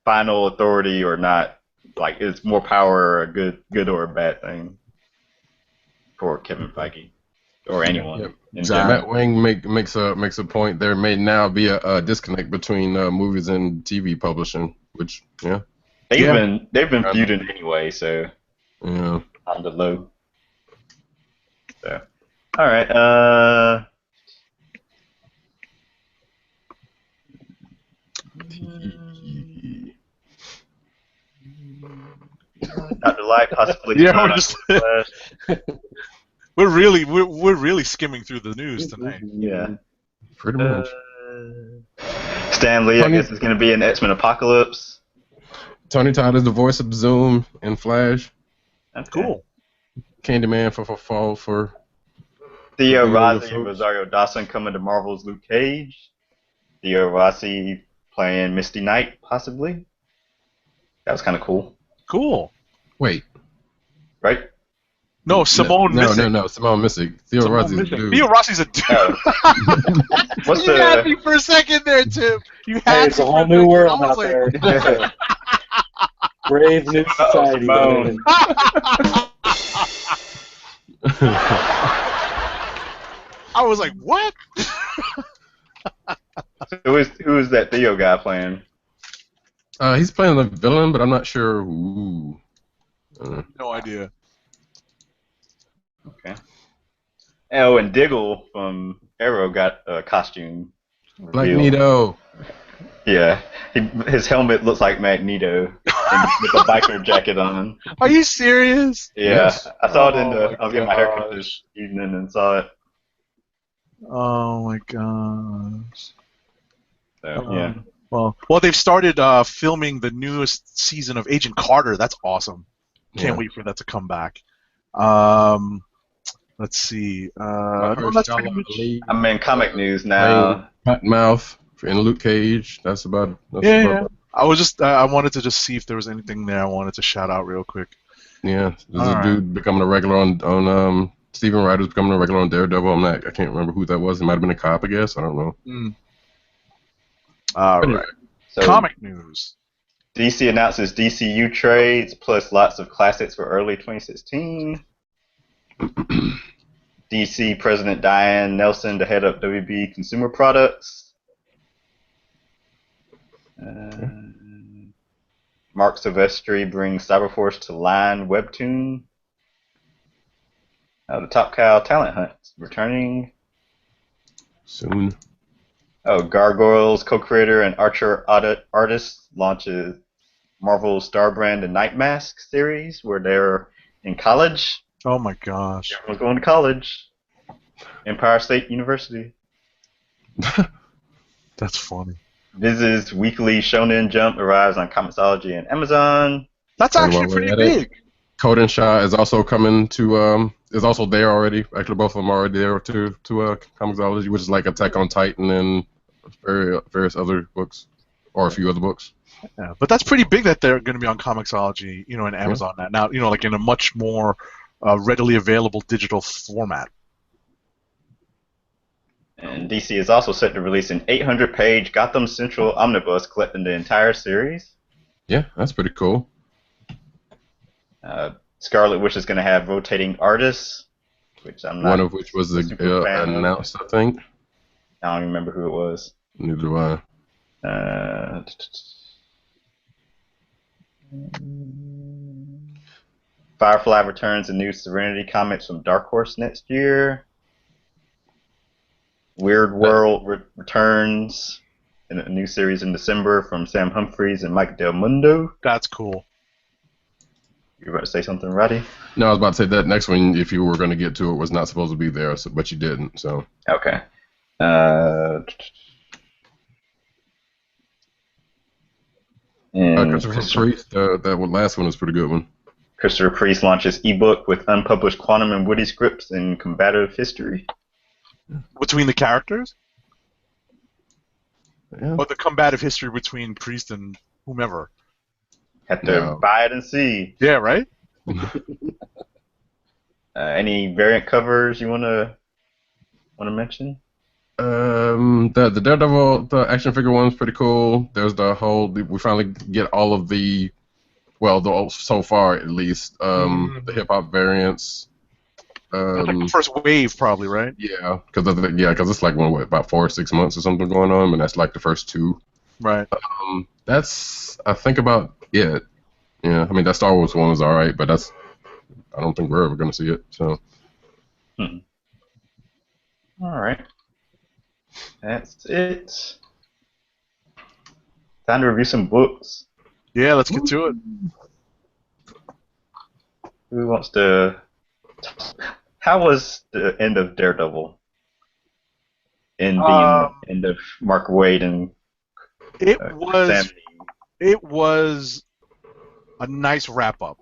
final authority or not? Like, is more power a good or a bad thing for Kevin Feige or anyone? Yep. Exactly. Matt Wang makes a point. There may now be a disconnect between movies and TV publishing. which yeah. They've been feuding anyway, so Yeah. on the low. So, all right. Dr. Light possibly. Yeah, we're really skimming through the news tonight. Yeah. Pretty much. Stan Lee, I guess, is going to be in X-Men Apocalypse. Tony Todd is the voice of Zoom in Flash. Okay. Cool. Candyman for Theo the Rossi and folks. Rosario Dawson coming to Marvel's Luke Cage. Theo Rossi playing Misty Knight, possibly. That was kind of cool. Cool. Wait. Right? No, Simone Missick. No, Simone Missick. Theo Rossi's a dude. Theo Rossi's a dude. Oh. What's You had me for a second there, Tim. You had Hey, it's a whole new world out there. Brave new society. Simone. I was like, what? Who is that Theo guy playing? He's playing the villain, but I'm not sure who. No idea. Okay. Oh, and Diggle from Arrow got a costume. Black reveal. Magneto. Yeah, his helmet looks like Magneto with a biker jacket on. Are you serious? Yeah, Yes. I saw it I was getting my haircut this evening and saw it. Oh my gosh. So, yeah. Well, they've started filming the newest season of Agent Carter. That's awesome. Can't wait for that to come back. Let's see. No, that's pretty much... I'm in comic news now. Cottonmouth in Luke Cage. That's about. Yeah. I was just. I wanted to just see if there was anything there I wanted to shout out real quick. Yeah, there's a dude becoming a regular on Steven Ryder's becoming a regular on Daredevil. I can't remember who that was. It might have been a cop, I guess. I don't know. All right. So, comic news. DC announces DCU trades plus lots of classics for early 2016. DC President Diane Nelson to head up WB Consumer Products. Mark Silvestri brings Cyberforce to Line Webtoon. The Top Cow Talent Hunt returning soon. Gargoyles co-creator and Archer artist launches Marvel Starbrand and Night Mask series where they're in college. Oh my gosh! Everyone's going to college. Empire State University. That's funny. Viz's weekly Shonen Jump arrives on Comixology and Amazon. That's actually pretty big. Code and Shaw is also coming to is also there already. Actually, both of them are already there to Comixology, which is like Attack on Titan and various other books, or a few other books. Yeah, but that's pretty big that they're going to be on Comixology, and Amazon now, like in a much more readily available digital format. And DC is also set to release an 800-page Gotham Central omnibus collecting the entire series. Yeah, that's pretty cool. Scarlet Witch is going to have rotating artists, which I'm not. One of which was announced, I think. I don't remember who it was. Neither do I. Firefly returns in new Serenity comics from Dark Horse next year. Weird World returns in a new series in December from Sam Humphries and Mike Del Mundo. That's cool. You were about to say something, Roddy? No, I was about to say that next one, if you were going to get to it, was not supposed to be there, but you didn't. So. Okay. Christopher Priest, that last one was a pretty good one. Christopher Priest launches ebook with unpublished Quantum and Woody scripts in combative history. Between the characters? Yeah. Or the combative history between Priest and whomever? Have to buy it and see. Yeah, right? Any variant covers you want to mention? The Daredevil, the action figure one's pretty cool. There's we finally get all of the, so far at least, the hip hop variants. That's like the first wave, probably, right? Yeah, because it's like about 4 or 6 months or something going on, and that's like the first two. Right. That's, I think, about it. Yeah, I mean, that Star Wars one was all right, but I don't think we're ever going to see it. So. Hmm. All right. That's it. Time to review some books. Yeah, let's get to it. Who wants to? How was the end of Daredevil? In being the Um, end of Mark Waid and it Sam was it was a nice wrap up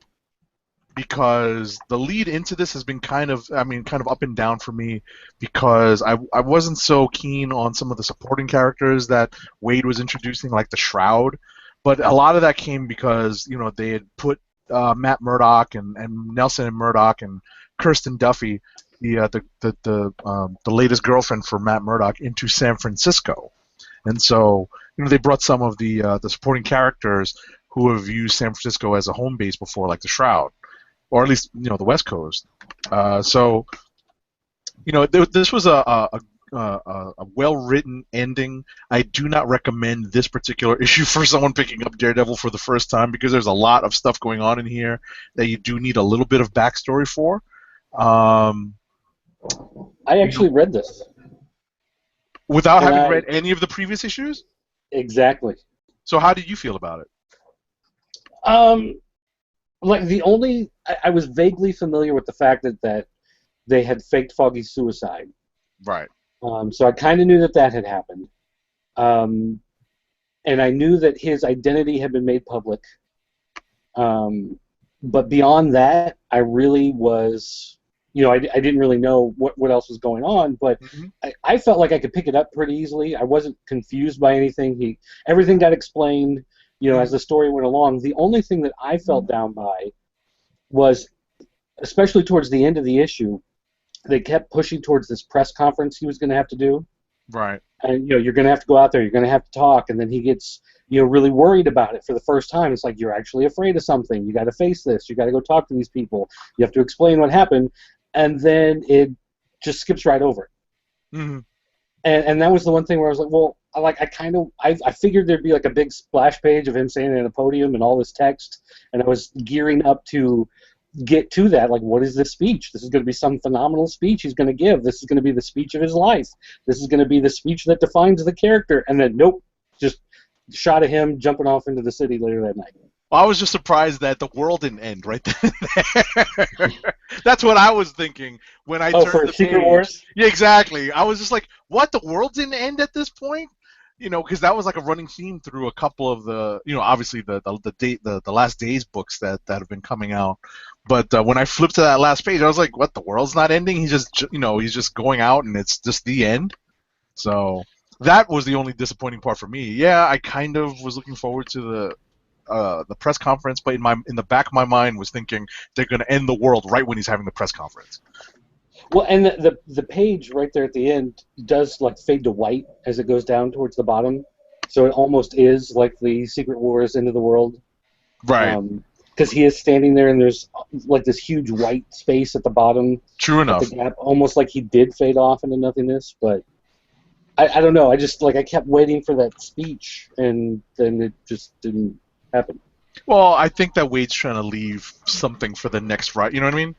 because the lead into this has been kind of up and down for me because I wasn't so keen on some of the supporting characters that Wade was introducing, like the Shroud, but a lot of that came because they had put Matt Murdock and Nelson and Murdock and Kirsten Duffy, the latest girlfriend for Matt Murdock, into San Francisco, and so they brought some of the supporting characters who have used San Francisco as a home base before, like the Shroud, or at least the West Coast. So this was a well-written ending. I do not recommend this particular issue for someone picking up Daredevil for the first time because there's a lot of stuff going on in here that you do need a little bit of backstory for. I actually read this Without and having read any of the previous issues? Exactly. So how did you feel about it? Like I was vaguely familiar with the fact that they had faked Foggy's suicide. Right. So I kind of knew that had happened. And I knew that his identity had been made public. But beyond that, I really was, I didn't really know what else was going on, but I felt like I could pick it up pretty easily. I wasn't confused by anything. Everything got explained, as the story went along. The only thing that I felt down by was, especially towards the end of the issue, they kept pushing towards this press conference he was going to have to do. Right. And you're going to have to go out there, you're going to have to talk, and then he gets really worried about it for the first time. It's like, you're actually afraid of something. You got to face this. You got to go talk to these people. You have to explain what happened, and then it just skips right over it. Mm-hmm. And that was the one thing where I was like, well, I figured there'd be like a big splash page of him standing at a podium and all this text, and I was gearing up to get to that. Like, what is this speech? This is going to be some phenomenal speech he's going to give. This is going to be the speech of his life. This is going to be the speech that defines the character. And then, nope, just shot of him jumping off into the city later that night. Well, I was just surprised that the world didn't end right then and there. That's what I was thinking when I turned for the Secret page. Wars? Yeah, exactly. I was just like, what? The world didn't end at this point? Because that was like a running theme through a couple of the, obviously the Last Days books that have been coming out. But when I flipped to that last page, I was like, what? The world's not ending? He's just going out and it's just the end. So that was the only disappointing part for me. Yeah, I kind of was looking forward to the press conference, but in the back of my mind was thinking they're going to end the world right when he's having the press conference. Well, and the page right there at the end does like fade to white as it goes down towards the bottom, so it almost is like the Secret Wars End of the World. Right. Because he is standing there and there's like this huge white space at the bottom. True enough. The gap, almost like he did fade off into nothingness, but I don't know. I just I kept waiting for that speech, and then it just didn't happen. Well, I think that Wade's trying to leave something for the next ride. You know what I mean?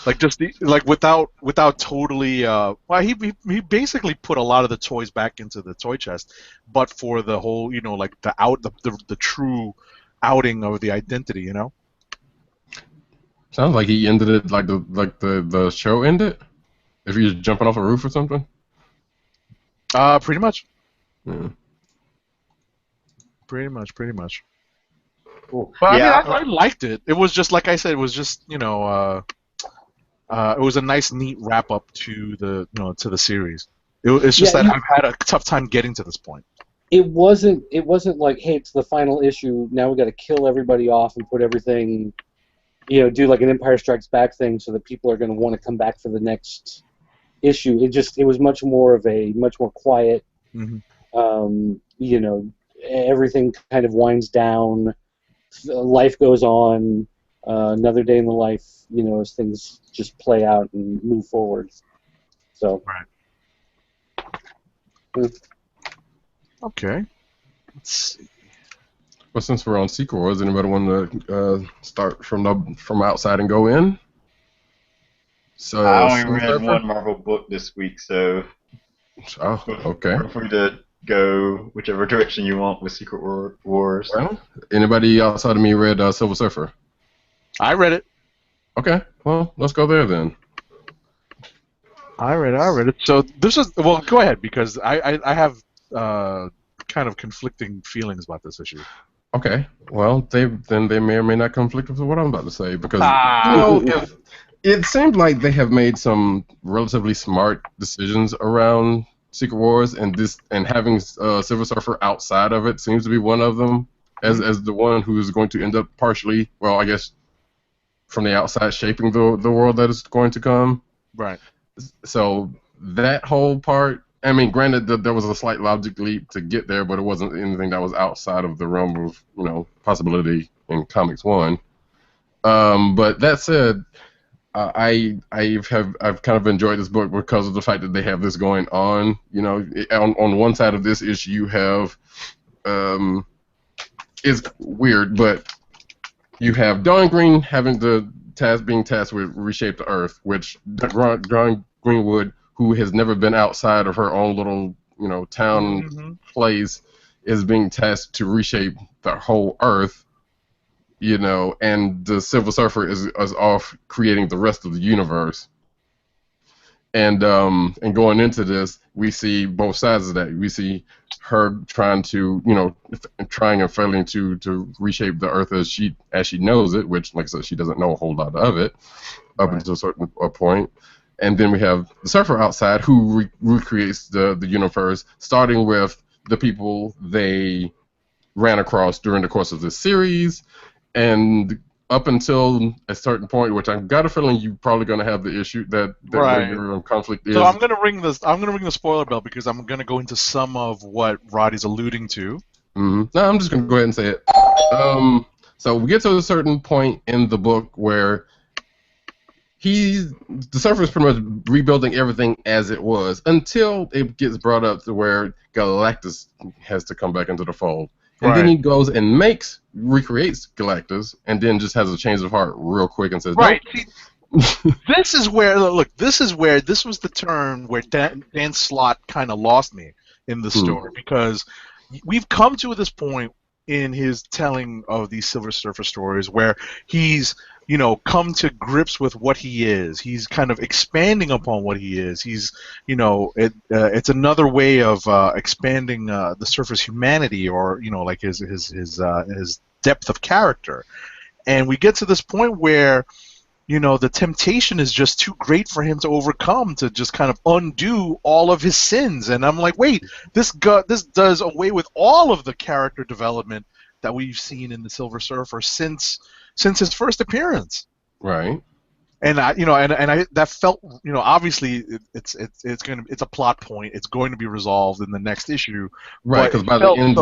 Like just without totally. Well, he basically put a lot of the toys back into the toy chest, but for the whole like the true outing of the identity. Sounds like he ended it like the show ended. If he was jumping off a roof or something. Pretty much. Yeah. Pretty much. Cool. But Yeah. I liked it. It was just like I said. It was just it was a nice, neat wrap up to the series. It's just that I've had a tough time getting to this point. It wasn't like, hey, it's the final issue. Now we got to kill everybody off and put everything, do like an Empire Strikes Back thing, so that people are going to want to come back for the next issue. It was much more quiet. Mm-hmm. Everything kind of winds down. Life goes on. Another day in the life, as things just play out and move forward. So. Right. Okay. Let's see. Well, since we're on Secret Wars, anybody want to start from outside and go in? So, I only Silver read Surfer? one Marvel book this week, so Oh, okay. feel free to go whichever direction you want with Secret Wars. Well, anybody outside of me read Silver Surfer? I read it. Okay, well, let's go there then. I read it. So this is go ahead because I have kind of conflicting feelings about this issue. Okay, well, they may or may not conflict with what I'm about to say because if it seems like they have made some relatively smart decisions around Secret Wars, and having Silver Surfer outside of it seems to be one of them as the one who is going to end up partially, well, I guess, from the outside shaping the world that is going to come. Right. So that whole part, I mean, granted that there was a slight logic leap to get there, but it wasn't anything that was outside of the realm of possibility in Comics 1. But that said, I've kind of enjoyed this book because of the fact that they have this going on. On one side of this issue you have it's weird, but you have Dawn Green having being tasked with reshape the Earth, which Dawn Greenwood, who has never been outside of her own little town place, is being tasked to reshape the whole Earth. And the Silver Surfer is off creating the rest of the universe. And going into this, we see both sides of that. We see her trying and failing to reshape the Earth as she knows it, which, like I said, she doesn't know a whole lot of it up until a certain point. And then we have the Surfer outside, who recreates the universe, starting with the people they ran across during the course of this series, and up until a certain point, which I've got a feeling you're probably going to have the issue that where your conflict is. So I'm going to ring the spoiler bell because I'm going to go into some of what Roddy's alluding to. No, I'm just going to go ahead and say it. So we get to a certain point in the book where the Surfer is pretty much rebuilding everything as it was until it gets brought up to where Galactus has to come back into the fold. And then he goes and recreates Galactus, and then just has a change of heart real quick and says, "Right." This is where this was the turn where Dan Slott kind of lost me in the story, because we've come to this point in his telling of these Silver Surfer stories where he's come to grips with what he is. He's kind of expanding upon what he is. He's, it's another way of expanding the Surfer's humanity, or like his depth of character. And we get to this point where, the temptation is just too great for him to overcome, to just kind of undo all of his sins. And I'm like, wait, this does away with all of the character development that we've seen in the Silver Surfer since his first appearance. Right. And I that felt, obviously it's a plot point. It's going to be resolved in the next issue. Right, because by the end,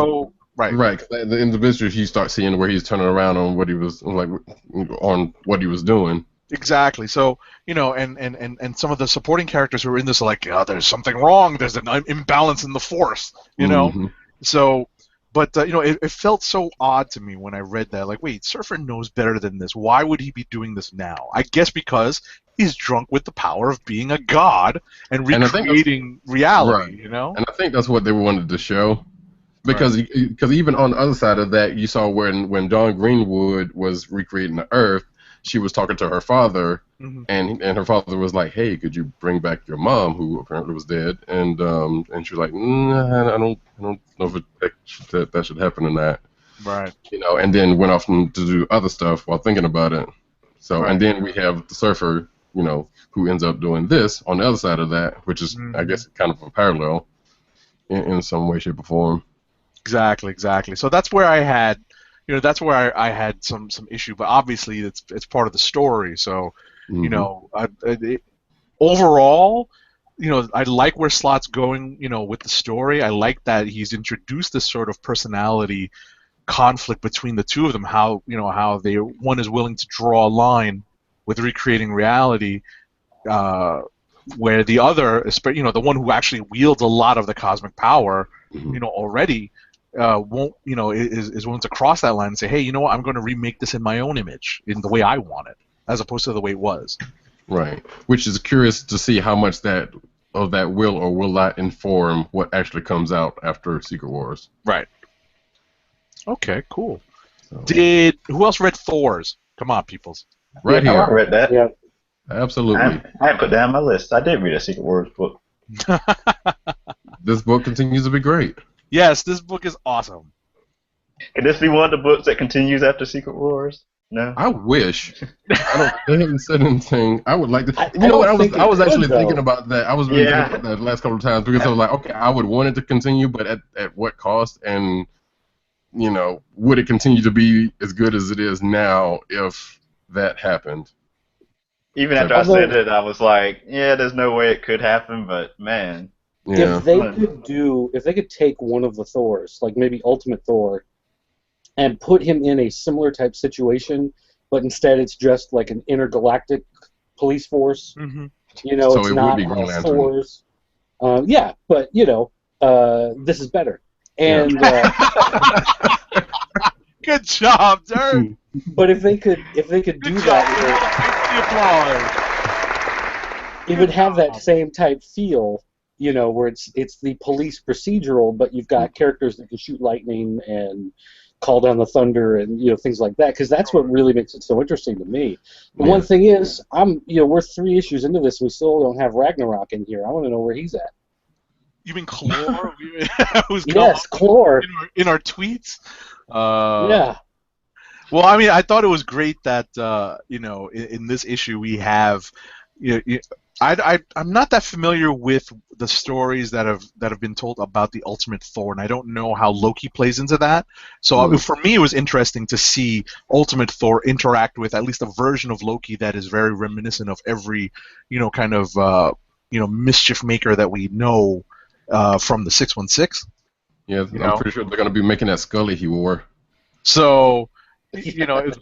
right. At the end of the issue, you start seeing where he's turning around on what he was on what he was doing. Exactly. So, and some of the supporting characters who are in this are like, there's something wrong. There's an imbalance in the force. So. But, it felt so odd to me when I read that. Like, wait, Surfer knows better than this. Why would he be doing this now? I guess because he's drunk with the power of being a god and recreating reality, And I think that's what they wanted to show. Because even on the other side of that, you saw when Dawn Greenwood was recreating the Earth, she was talking to her father, and her father was like, "Hey, could you bring back your mom, who apparently was dead?" And she was like, "I don't know if that should happen or not." Right. And then went off to do other stuff while thinking about it. So and then we have the Surfer, who ends up doing this on the other side of that, which is I guess kind of a parallel in some way, shape, or form. Exactly. So that's where I had. I had some issue, but obviously it's part of the story. So, overall, I like where Slott's going, with the story. I like that he's introduced this sort of personality conflict between the two of them. How one is willing to draw a line with recreating reality, where the other, the one who actually wields a lot of the cosmic power, already, won't, is willing to cross that line and say, hey, you know what, I'm going to remake this in my own image, in the way I want it, as opposed to the way it was. Right. Which is curious to see how much that will or will not inform what actually comes out after Secret Wars. Right. Okay, cool. So, Who else read Thor's? Come on, peoples. right Yeah, here. I read that. Yeah. Absolutely. I had put that on my list. I did read a Secret Wars book. This book continues to be great. Yes, this book is awesome. Could this be one of the books that continues after Secret Wars? No. I wish. They haven't said anything. I would like to. I You know what? don't think I was it could, actually though. thinking about that. I was really thinking about that the last couple of times because I was like, okay, I would want it to continue, but at what cost? And would it continue to be as good as it is now if that happened? Even after I said it, I was like, yeah, there's no way it could happen, but man. Yeah. If they could take one of the Thors, like maybe Ultimate Thor, and put him in a similar type situation, but instead it's just like an intergalactic police force. Mm-hmm. So it's it not would be Green Lantern. Thors. Yeah, but this is better. And good job, Dirk. but if they could do that, it would have that same type feel, where it's the police procedural, but you've got characters that can shoot lightning and call down the thunder and things like that, because that's what really makes it so interesting to me. The one thing is, we're 3 issues into this, and we still don't have Ragnarok in here. I want to know where he's at. You mean Clore? Yes, Clore. In our tweets? Yeah. Well, I mean, I thought it was great that in this issue we have, I'm not that familiar with the stories that have been told about the Ultimate Thor, and I don't know how Loki plays into that. So for me, it was interesting to see Ultimate Thor interact with at least a version of Loki that is very reminiscent of every kind of mischief maker that we know from the 616. Yeah, I'm pretty sure they're going to be making that Scully he wore. So.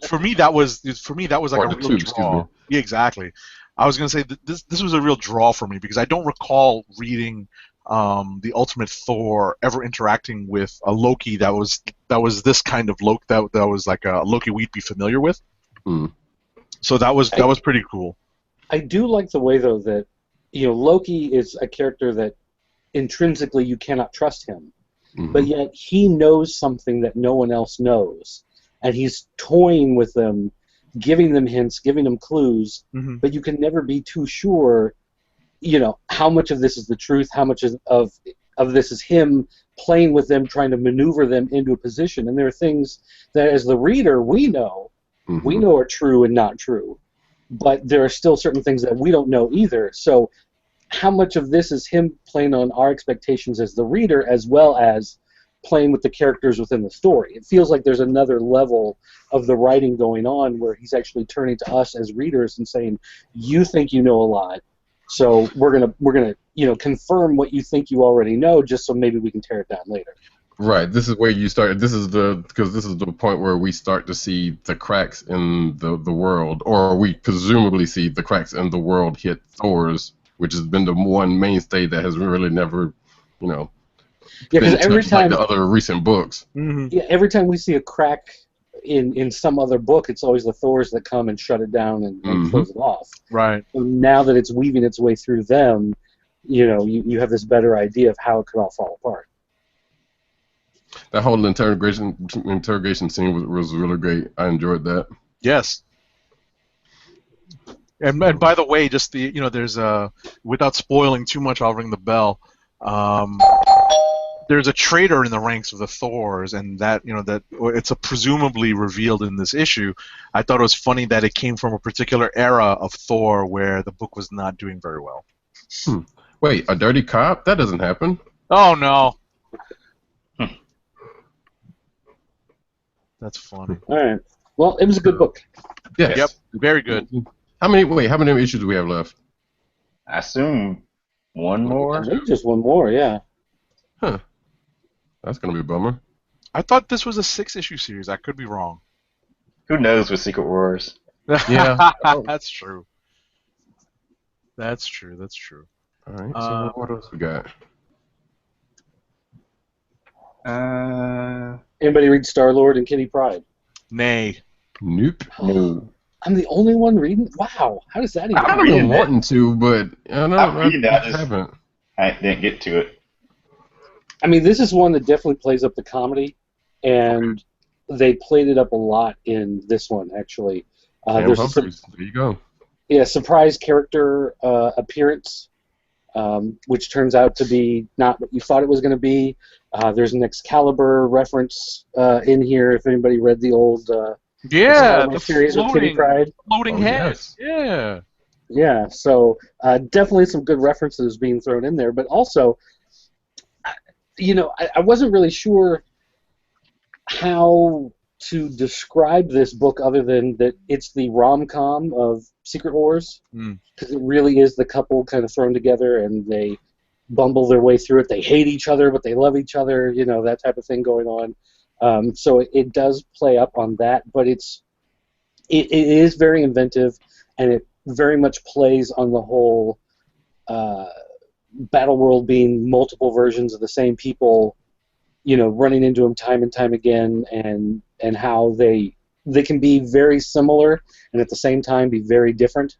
For me that was like a real draw. Yeah, exactly. I was gonna say that this was a real draw for me because I don't recall reading the Ultimate Thor ever interacting with a Loki that was this kind of Loki that was like a Loki we'd be familiar with. So that was pretty cool. I do like the way though that Loki is a character that intrinsically you cannot trust him, but yet he knows something that no one else knows. And he's toying with them, giving them hints, giving them clues, but you can never be too sure, how much of this is the truth, how much of this is him playing with them, trying to maneuver them into a position. And there are things that, as the reader, we know are true and not true, but there are still certain things that we don't know either. So how much of this is him playing on our expectations as the reader, as well as playing with the characters within the story? It feels like there's another level of the writing going on where he's actually turning to us as readers and saying, you think you know a lot, so we're gonna confirm what you think you already know, just so maybe we can tear it down later. Right. This is where you start. Because this is the point where we start to see the cracks in the world, or we presumably see the cracks in the world hit Thor's, which has been the one mainstay that has really never, Yeah, because every time, like the other recent books. Yeah, every time we see a crack in some other book, it's always the Thors that come and shut it down and close it off. Right. So now that it's weaving its way through them, you have this better idea of how it could all fall apart. That whole interrogation scene was really great. I enjoyed that. Yes. And by the way, just there's without spoiling too much, I'll ring the bell. There's a traitor in the ranks of the Thors, and that it's presumably revealed in this issue. I thought it was funny that it came from a particular era of Thor where the book was not doing very well. Wait, a dirty cop? That doesn't happen. Oh no. That's funny. All right. Well, it was a good book. Yes. Yep. Very good. How many issues do we have left? I assume one more. I think just one more. Yeah. Huh. That's gonna be a bummer. I thought this was a 6-issue series. I could be wrong. Who knows with Secret Wars? Yeah. That's true. That's true. That's true. All right. So what else we got? Anybody read Star-Lord and Kitty Pryde? Nay. Nope. No. I'm the only one reading? Wow, how does that even I've been wanting to, but I'm reading it. I just haven't. I didn't get to it. I mean, this is one that definitely plays up the comedy, and they played it up a lot in this one, actually. There's There you go. Yeah, surprise character appearance, which turns out to be not what you thought it was going to be. There's an Excalibur reference in here, if anybody read the old Excalibur the series with Kitty Pryde. Floating head. Yes. Yeah. Yeah, so definitely some good references being thrown in there, but also, I wasn't really sure how to describe this book other than that it's the rom-com of Secret Wars, because it really is the couple kind of thrown together and they bumble their way through it. They hate each other, but they love each other, that type of thing going on. So it does play up on that, but it is very inventive, and it very much plays on the whole battle world being multiple versions of the same people, running into them time and time again, and how they can be very similar and at the same time be very different.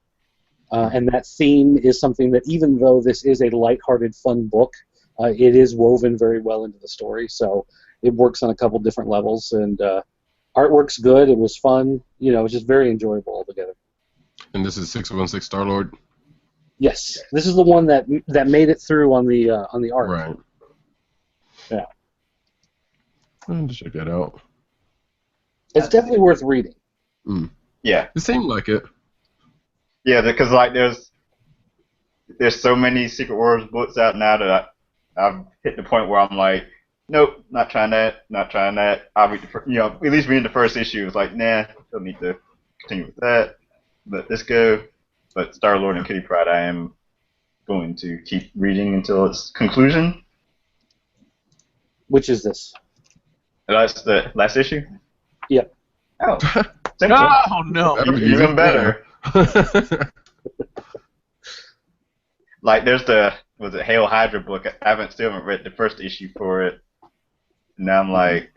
And that theme is something that, even though this is a lighthearted, fun book, it is woven very well into the story. So it works on a couple different levels, and artwork's good. It was fun. It was just very enjoyable altogether. And this is 616 Star-Lord? Yes, this is the one that made it through on the art. Right. Yeah. I'll have to check that out. It's definitely worth reading. Yeah. It seemed like it. Yeah, because there's so many Secret Wars books out now that I've hit the point where I'm like, nope, not trying that, not trying that. I'll read at least reading the first issue. It's like, nah, don't need to continue with that. Let this go. But Star-Lord and Kitty Pryde, I am going to keep reading until its conclusion. Which is this? That's the last issue? Yep. Oh, simple. Oh, no. Even better. Like, there's was it Hail Hydra book? I still haven't read the first issue for it. And now I'm like,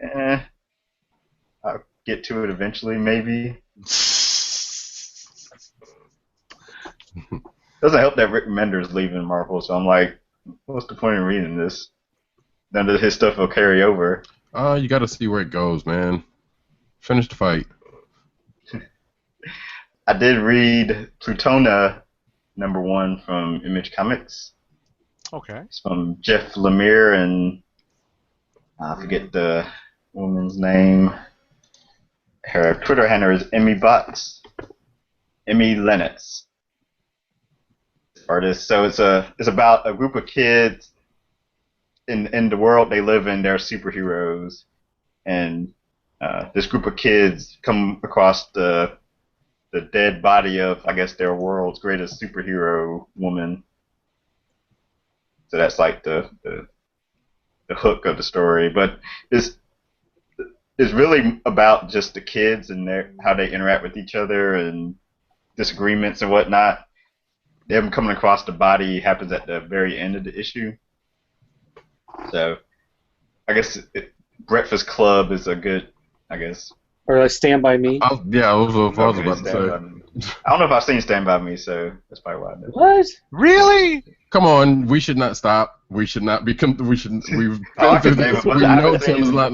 I'll get to it eventually, maybe. Doesn't help that Rick Remender's leaving Marvel, so I'm like, what's the point in reading this? None of his stuff will carry over. You gotta see where it goes, man. Finish the fight. I did read Plutona #1 from Image Comics. Okay. It's from Jeff Lemire and I forget the woman's name. Her Twitter handle is Emmy Lennox. Artist. So it's about a group of kids in the world they live in. They're superheroes, and this group of kids come across the dead body of, I guess, their world's greatest superhero woman. So that's like the hook of the story. But it's really about just the kids and how they interact with each other and disagreements and whatnot. Them coming across the body happens at the very end of the issue. So I guess Breakfast Club is a good, I guess. Or like Stand By Me. I was about to say. I don't know if I've seen Stand By Me, so that's probably why I know. What? Really? Come on, we should not stop. We should not become. We've been through this. We I know Tim is not.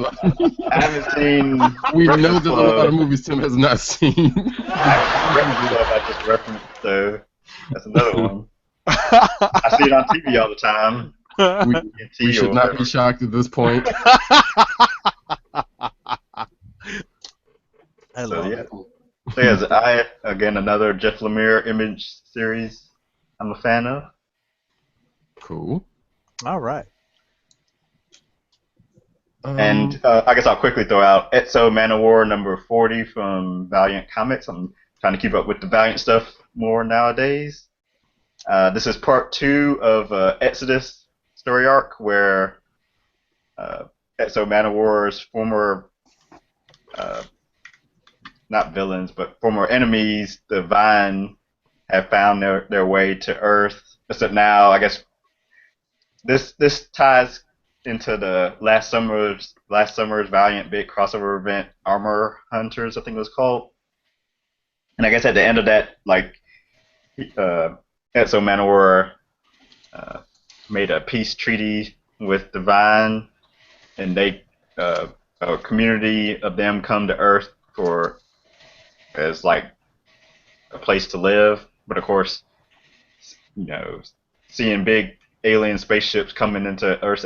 I haven't seen. We know Breakfast there's a Club. lot of movies Tim has not seen. Breakfast Club I just referenced, so that's another one. I see it on TV all the time. We should not be shocked at this point. I love it. So yes, again, another Jeff Lemire Image series I'm a fan of. Cool. All right. And I guess I'll quickly throw out Etso Manowar #40 from Valiant Comics. I'm trying to keep up with the Valiant stuff more nowadays. This is part 2 of Exodus story arc, where Etso Manowar's former, not villains, but former enemies, the Vine, have found their way to Earth. Except now, I guess, this ties into the last summer's Valiant big crossover event, Armor Hunters, I think it was called. And I guess at the end of that, like, Ezzo Manowar uh, made a peace treaty with Divine, and a community of them come to Earth for as like a place to live. But of course, you know, seeing big alien spaceships coming into Earth's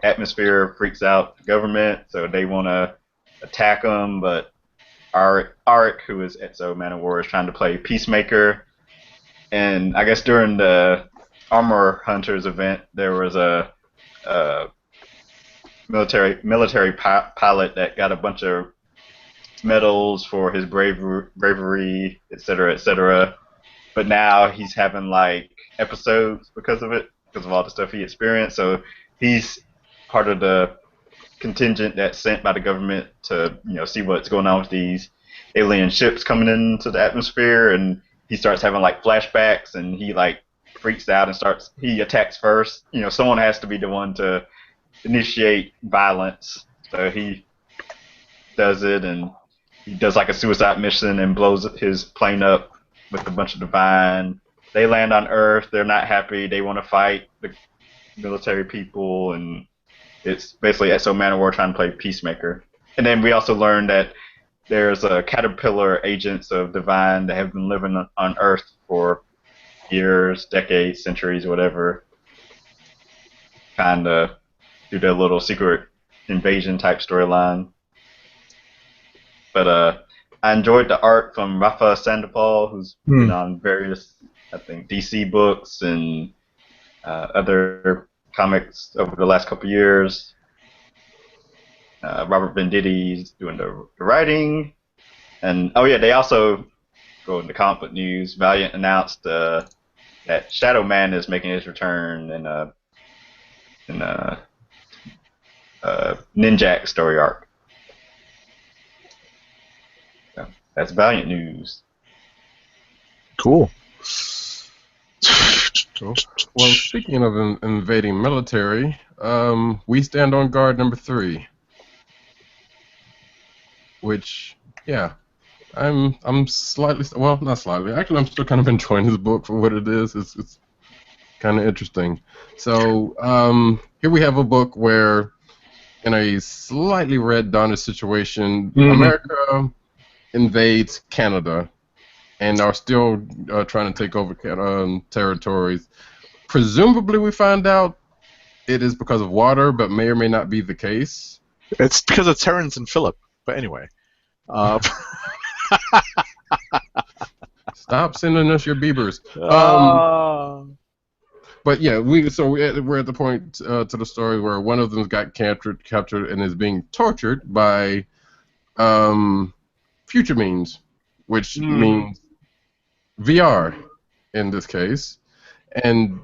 atmosphere freaks out the government, so they want to attack them. But Arik, who is Ezzo Manowar, is trying to play peacemaker. And I guess during the Armor Hunters event, there was a military pilot that got a bunch of medals for his bravery, etc., etc. But now he's having like episodes because of it, because of all the stuff he experienced. So he's part of the contingent that's sent by the government to see what's going on with these alien ships coming into the atmosphere, and he starts having like flashbacks, and he like freaks out and he attacks first. Someone has to be the one to initiate violence, so he does it, and he does like a suicide mission and blows his plane up with a bunch of Divine. They land on Earth. They're not happy. They want to fight the military people, and it's basically Ezzo Manowar trying to play peacemaker. And then we also learned that there's caterpillar agents of Divine that have been living on Earth for years, decades, centuries, whatever, kind of do their little secret invasion type storyline. But I enjoyed the art from Rafa Sandoval, who's been on various, I think, DC books and other comics over the last couple of years. Robert Venditti's doing the writing. And, oh yeah, they also, go into comic book news, Valiant announced that Shadow Man is making his return in Ninjak story arc. So that's Valiant news. Cool. Well, speaking of invading military, we stand on guard number 3. Which, yeah, I'm slightly, well, not slightly. Actually, I'm still kind of enjoying this book for what it is. It's kind of interesting. So here we have a book where, in a slightly red-dawned situation, America invades Canada and are still trying to take over territories. Presumably, we find out it is because of water, but may or may not be the case. It's because of Terrence and Phillip. But anyway. Stop sending us your beavers. But yeah, we're at the point to the story where one of them got captured and is being tortured by future means, which means VR in this case. And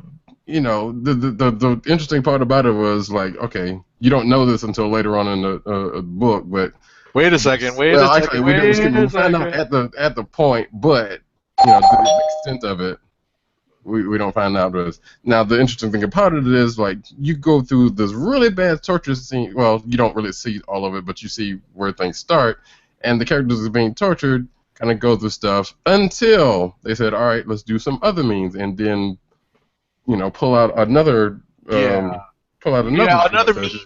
the interesting part about it was like, okay, you don't know this until later on in the book, but wait a second. We find out at the point, but the extent of it, we don't find out. Now the interesting thing about it is like you go through this really bad torture scene. Well, you don't really see all of it, but you see where things start, and the characters are being tortured, kind of go through stuff until they said, all right, let's do some other means, and then pull out another. Another strategy.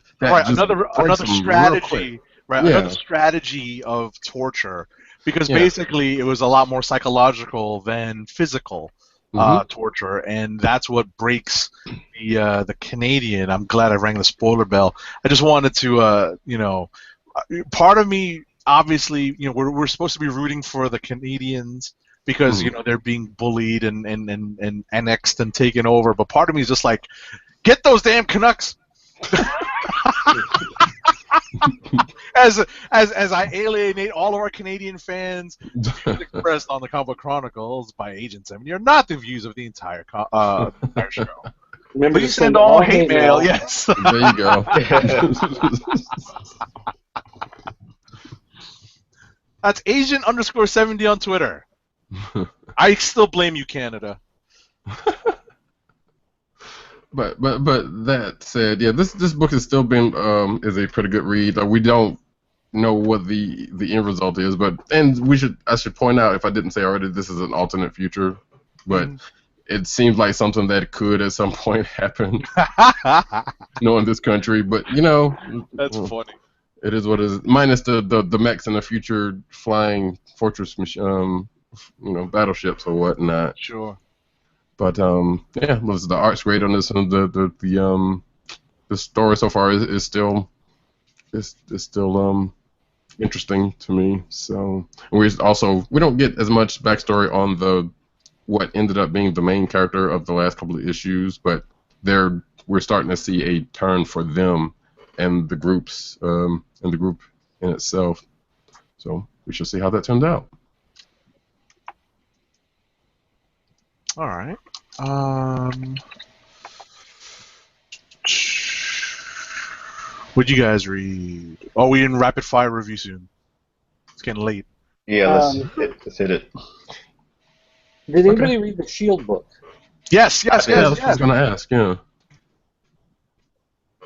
Right, another strategy of torture, because basically it was a lot more psychological than physical torture, and that's what breaks the Canadian. I'm glad I rang the spoiler bell. I just wanted to, part of me, obviously, we're supposed to be rooting for the Canadians because they're being bullied and annexed and taken over, but part of me is just like, get those damn Canucks. As I alienate all of our Canadian fans, expressed on the Comic Book Chronicles by Agent 7, you're not the views of the entire show. Remember Please send all hate mail. Yes. There you go. That's Agent_70 on Twitter. I still blame you, Canada. But that said, yeah, this book has still been is a pretty good read. We don't know what the end result is, I should point out, if I didn't say already, this is an alternate future, but it seems like something that could at some point happen, in this country. But That's funny. It is what it is. Minus the mechs in the future flying fortress, battleships or whatnot. Sure. But yeah, the art's great on this, and the story so far is still interesting to me. So we don't get as much backstory on what ended up being the main character of the last couple of issues, but we're starting to see a turn for them and the groups and the group in itself. So we shall see how that turns out. All right. What'd you guys read? Oh, we in rapid fire review soon. It's getting late. Yeah, let's hit it. Did anybody read the Shield book? Yes. That's what I was going to ask. Yeah.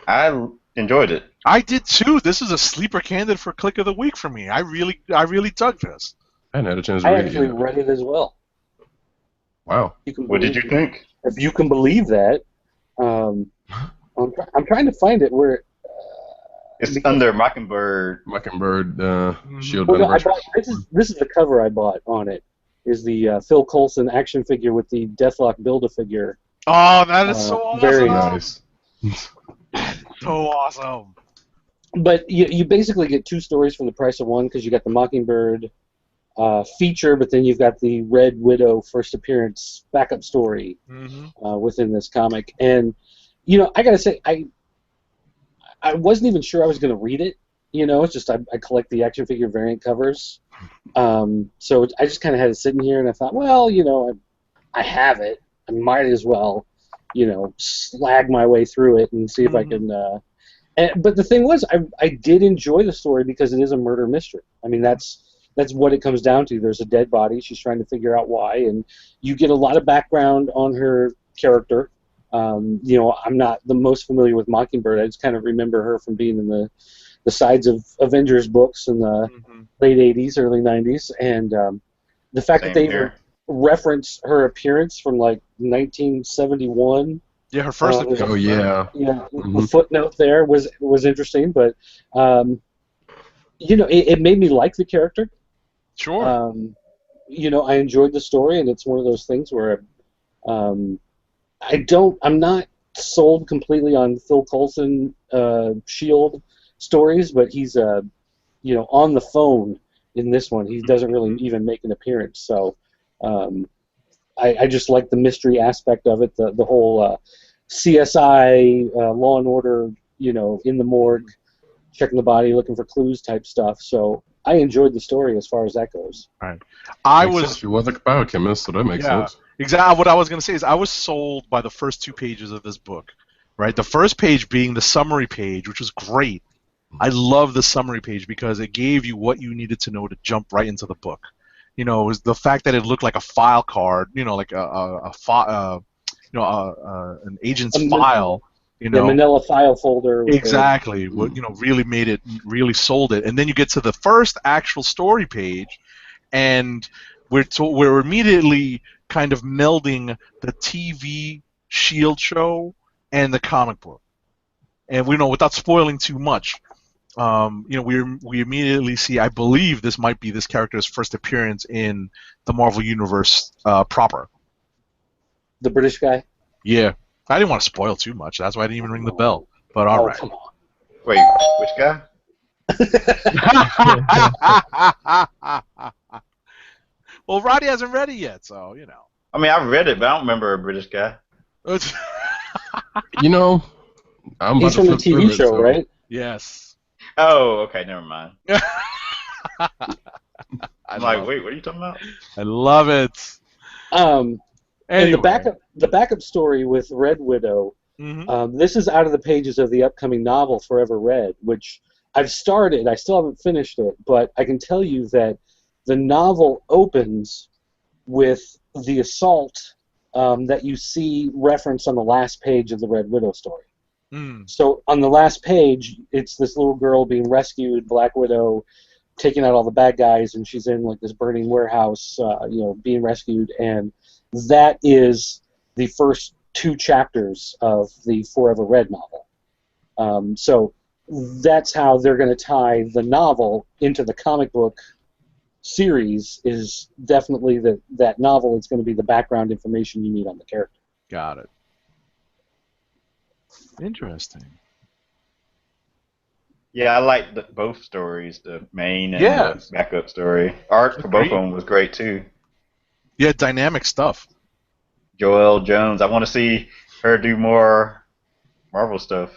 I enjoyed it. I did too. This is a sleeper candidate for Click of the Week for me. I really dug this. I hadn't had a chance to read it. I actually read it as well. Wow. What did you think? If you can believe that, I'm trying to find it where. It's under Mockingbird. Shield. Well, no, this is the cover I bought on it. Is the Phil Coulson action figure with the Deathlock Build-A-Figure. Oh, that is so awesome. Very nice. So awesome. But you basically get two stories for the price of one, because you got the Mockingbird feature, but then you've got the Red Widow first appearance backup story within this comic. And I gotta say, I wasn't even sure I was gonna read it. It's just I collect the action figure variant covers, so I just kind of had it sitting here, and I thought, well, I have it, I might as well, slag my way through it and see if I can. But the thing was, I did enjoy the story because it is a murder mystery. I mean, that's what it comes down to. There's a dead body. She's trying to figure out why, and you get a lot of background on her character. I'm not the most familiar with Mockingbird. I just kind of remember her from being in the sides of Avengers books in the late 80s, early 90s, and the fact that they reference her appearance from like 1971. Yeah, her first appearance. Oh yeah. Yeah, the footnote there was interesting, but it made me like the character. Sure. I enjoyed the story, and it's one of those things where I'm not sold completely on Phil Coulson Shield stories, but he's on the phone in this one. He doesn't really even make an appearance, so I just like the mystery aspect of it, the whole CSI Law and Order, in the morgue, checking the body, looking for clues type stuff. So I enjoyed the story as far as that goes. Right. She was a biochemist, so that makes sense. Exactly. What I was going to say is I was sold by the first 2 pages of this book. Right. The first page being the summary page, which was great. I love the summary page because it gave you what you needed to know to jump right into the book. It was the fact that it looked like a file card, like an agent's file. The manila file folder. Exactly. Really made it, really sold it. And then you get to the first actual story page, and we're immediately kind of melding the TV Shield show and the comic book. And without spoiling too much, we immediately see, I believe this might be this character's first appearance in the Marvel Universe proper. The British guy? Yeah. I didn't want to spoil too much. That's why I didn't even ring the bell. But all right. Come on. Wait, which guy? Well, Roddy hasn't read it yet, so, I mean, I've read it, but I don't remember a British guy. I'm He's from the TV show, right? Yes. Oh, okay, never mind. I'm like, wait, what are you talking about? I love it. Anyway. And the backup story with Red Widow, this is out of the pages of the upcoming novel Forever Red, which I've started. I still haven't finished it, but I can tell you that the novel opens with the assault that you see referenced on the last page of the Red Widow story. Mm. So on the last page, it's this little girl being rescued, Black Widow taking out all the bad guys, and she's in like this burning warehouse, being rescued, and that is the first 2 chapters of the Forever Red novel. So that's how they're going to tie the novel into the comic book series. Is definitely that novel is going to be the background information you need on the character. Got it. Interesting. Yeah, I liked both stories, the main and Yeah. the backup story. Art for both of them was great too. Yeah, dynamic stuff. Joelle Jones, I want to see her do more Marvel stuff.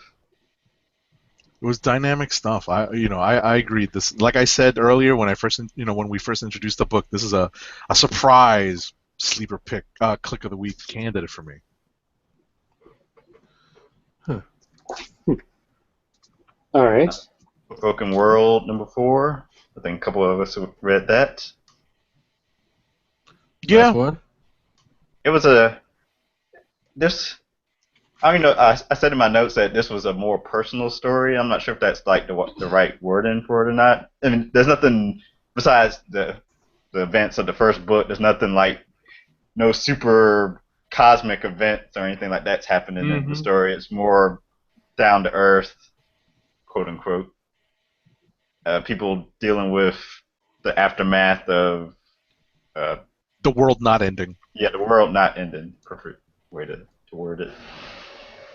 It was dynamic stuff. I agree. This, like I said earlier, when we first introduced the book, this is a surprise sleeper pick, click of the week candidate for me. Huh. All right. Broken World #4. I think a couple of us have read that. Yeah. Last one? It was I said in my notes that this was a more personal story. I'm not sure if that's like the right wording for it or not. I mean, there's nothing besides the events of the first book. There's nothing like no super cosmic events or anything like that's happening in the story. It's more down to earth, quote unquote. People dealing with the aftermath of the world not ending. Yeah, the world not ending. Perfect way to word it.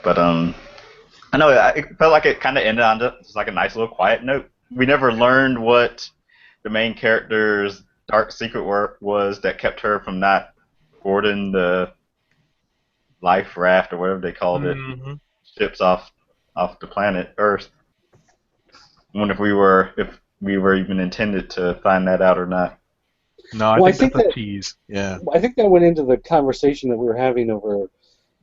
But I know it felt like it kind of ended on just like a nice little quiet note. We never learned what the main character's dark secret was that kept her from not boarding the life raft or whatever they called it, ships off the planet Earth. I wonder if we were even intended to find that out or not. No, I think that's a tease. Yeah. I think that went into the conversation that we were having over.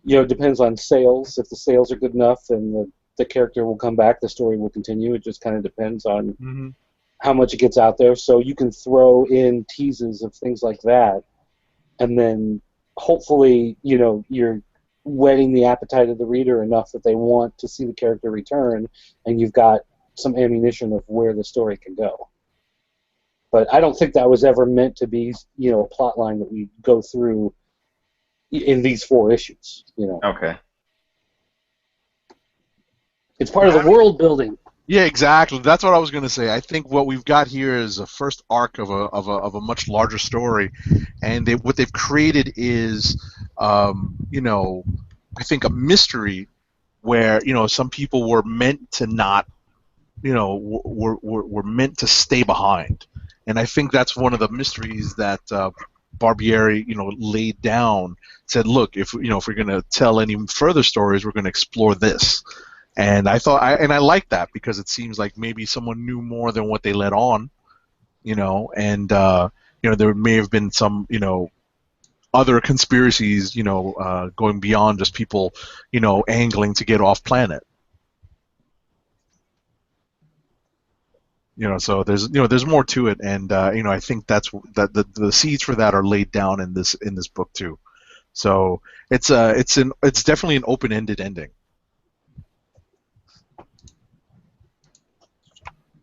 It depends on sales. If the sales are good enough, then the character will come back. The story will continue. It just kind of depends on how much it gets out there. So you can throw in teases of things like that, and then hopefully, you're whetting the appetite of the reader enough that they want to see the character return, and you've got some ammunition of where the story can go. But I don't think that was ever meant to be, a plot line that we go through in these 4 issues, Okay. It's part of the world building. Yeah, exactly. That's what I was going to say. I think what we've got here is a first arc of a much larger story, and what they've created is, I think a mystery where some people were meant to not, were meant to stay behind, and I think that's one of the mysteries that Barbieri, laid down. Said, look, if we're going to tell any further stories, we're going to explore this. And I like that because it seems like maybe someone knew more than what they let on, and there may have been some, other conspiracies, going beyond just people, angling to get off planet. So there's more to it, and I think that's that the seeds for that are laid down in this book too. So it's definitely an open-ended ending.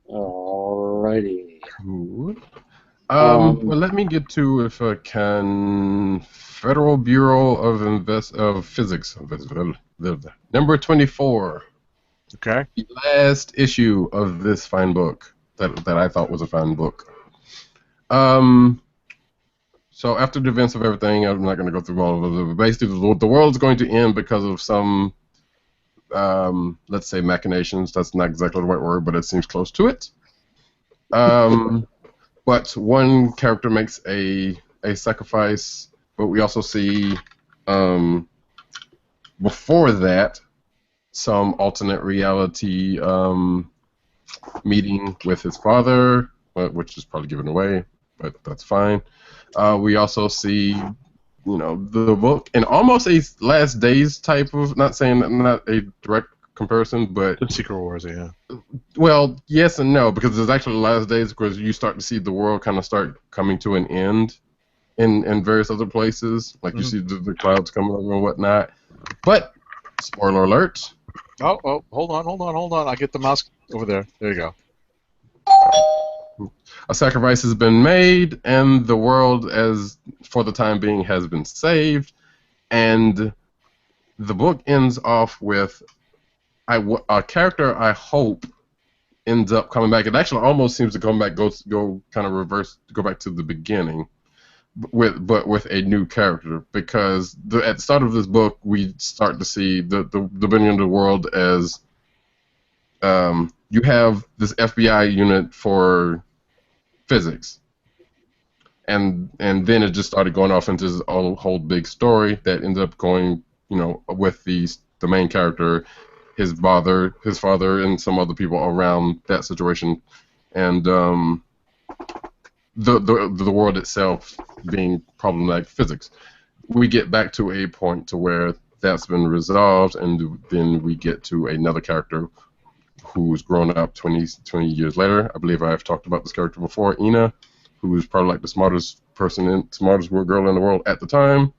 Alrighty. Cool. Well, let me get to, if I can, Federal Bureau of Physics, number 24. Okay. The last issue of this fine book that I thought was a fine book. So after the events of everything, I'm not going to go through all of it, but basically the world's going to end because of some, let's say, machinations. That's not exactly the right word, but it seems close to it. But one character makes a sacrifice, but we also see before that some alternate reality meeting with his father, which is probably given away, but that's fine. We also see, the book in almost a Last Days type of, not a direct comparison, but Secret Wars, yeah. Well, yes and no, because there's actually Last Days, because you start to see the world kind of start coming to an end in various other places. Like you see the clouds coming over and whatnot. But spoiler alert. Oh, hold on. I get the mouse over there. There you go. A sacrifice has been made, and the world, as for the time being, has been saved. And the book ends off with a character I hope ends up coming back. It actually almost seems to come back, go kind of reverse, go back to the beginning, but with a new character. Because at the start of this book, we start to see the beginning of the world as you have this FBI unit for physics, and then it just started going off into this whole big story that ended up going, with the main character, his father, and some other people around that situation, and the world itself being problematic physics. We get back to a point to where that's been resolved, and then we get to another character who's grown up 20 years later. I believe I've talked about this character before, Ina, who was probably like the smartest girl in the world at the time.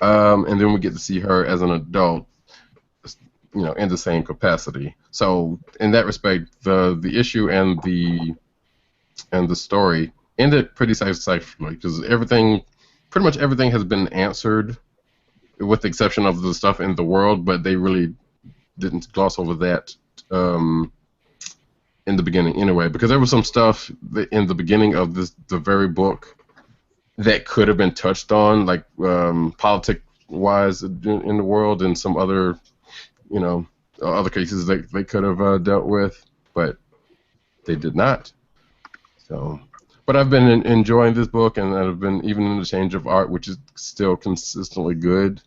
And then we get to see her as an adult, in the same capacity. So in that respect, the issue and the story ended pretty satisfactorily, because pretty much everything has been answered, with the exception of the stuff in the world, but they really didn't gloss over that in the beginning anyway, because there was some stuff in the beginning of the very book that could have been touched on, like politic-wise in the world, and some other, other cases that they could have dealt with, but they did not. So, but I've been enjoying this book, and I've been, even in the change of art, which is still consistently good,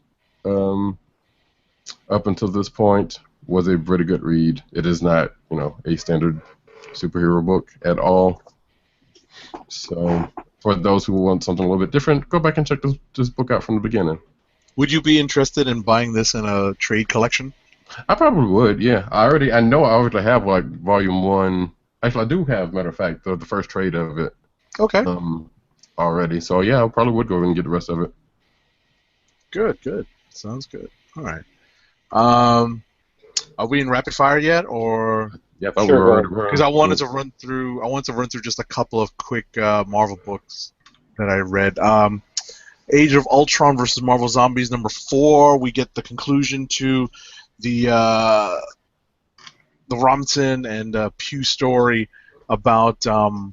up until this point, was a pretty good read. It is not, a standard superhero book at all. So, for those who want something a little bit different, go back and check this book out from the beginning. Would you be interested in buying this in a trade collection? I probably would, yeah. I know I already have, like, Volume 1. Actually, I do have, matter of fact, the first trade of it. Okay. Already. So, yeah, I probably would go and get the rest of it. Good. Sounds good. All right. Are we in rapid fire yet, or? Yeah, sure. Because I wanted to run through just a couple of quick Marvel books that I read. Age of Ultron versus Marvel Zombies #4. We get the conclusion to the Robinson and Pugh story about the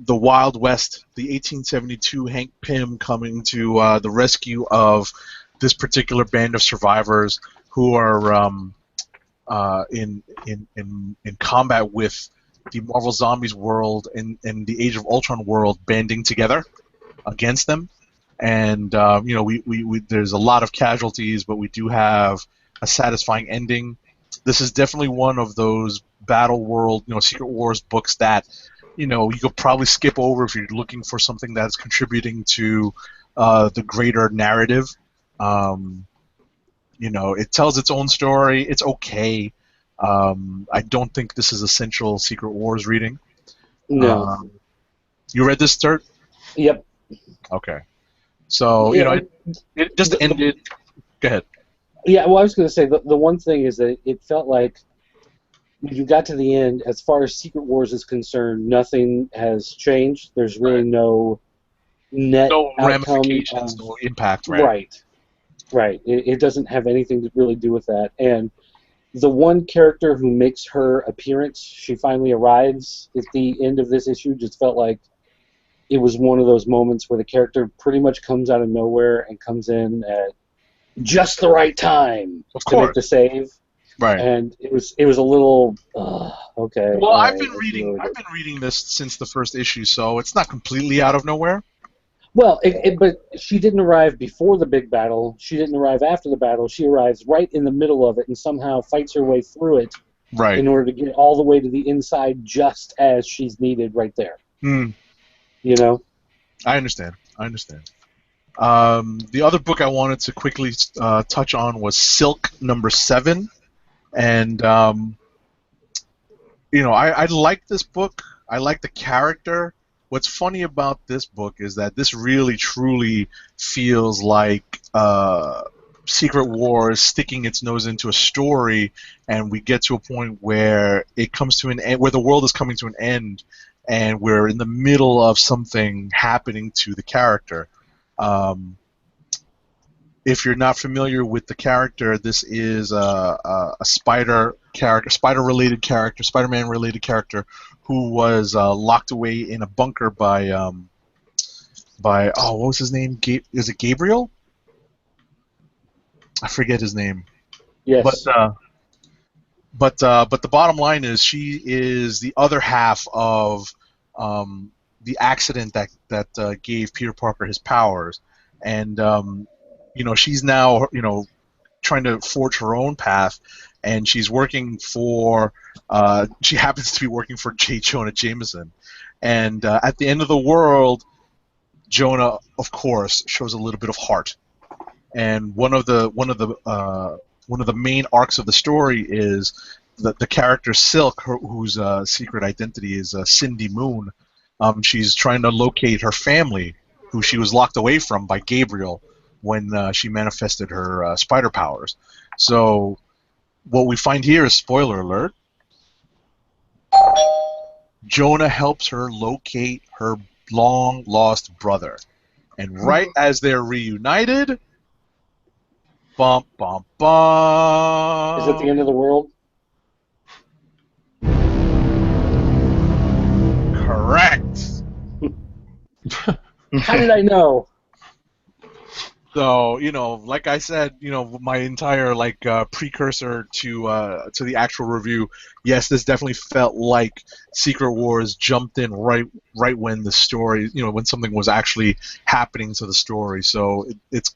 Wild West, the 1872 Hank Pym coming to the rescue of this particular band of survivors who are in combat with the Marvel Zombies world and the Age of Ultron world banding together against them. And we there's a lot of casualties, but we do have a satisfying ending. This is definitely one of those Battle World, Secret Wars books that you could probably skip over if you're looking for something that's contributing to the greater narrative. It tells its own story. It's okay. I don't think this is essential Secret Wars reading. No. You read this, Sturt? Yep. Okay. So, it just ended. Go ahead. Yeah, well, I was going to say, the one thing is that it felt like when you got to the end, as far as Secret Wars is concerned, nothing has changed. There's really no net no outcome. Ramifications, no impact, right? Right. It doesn't have anything to really do with that. And the one character who makes her appearance, she finally arrives at the end of this issue, just felt like it was one of those moments where the character pretty much comes out of nowhere and comes in at just the right time to make the save. Right. And it was a little okay. Well, I've been reading this since the first issue, so it's not completely out of nowhere. Well, but she didn't arrive before the big battle. She didn't arrive after the battle. She arrives right in the middle of it and somehow fights her way through it in order to get all the way to the inside just as she's needed right there. I understand. The other book I wanted to quickly touch on was Silk #7. And, I like this book. I like the character. what's funny about this book is that this really truly feels like Secret Wars sticking its nose into a story, and we get to a point where it comes to an end, where the world is coming to an end, and we're in the middle of something happening to the character. If you're not familiar with the character, this is a Spider-related character, Spider-Man-related character, who was locked away in a bunker by what was his name? Is it Gabriel? I forget his name. Yes. But the bottom line is she is the other half of the accident that gave Peter Parker his powers, and she's now trying to forge her own path, and she's working for she happens to be working for J. Jonah Jameson, and at the end of the world, Jonah, of course, shows a little bit of heart. And one of the main arcs of the story is the character Silk, whose secret identity is Cindy Moon. She's trying to locate her family, who she was locked away from by Gabriel when she manifested her spider powers. So what we find here is, spoiler alert, Jonah helps her locate her long-lost brother. And right as they're reunited, bum, bum, bum. Is it the end of the world? Correct. How did I know? So, like I said, my entire precursor to the actual review, yes, this definitely felt like Secret Wars jumped in right when the story, when something was actually happening to the story. So it's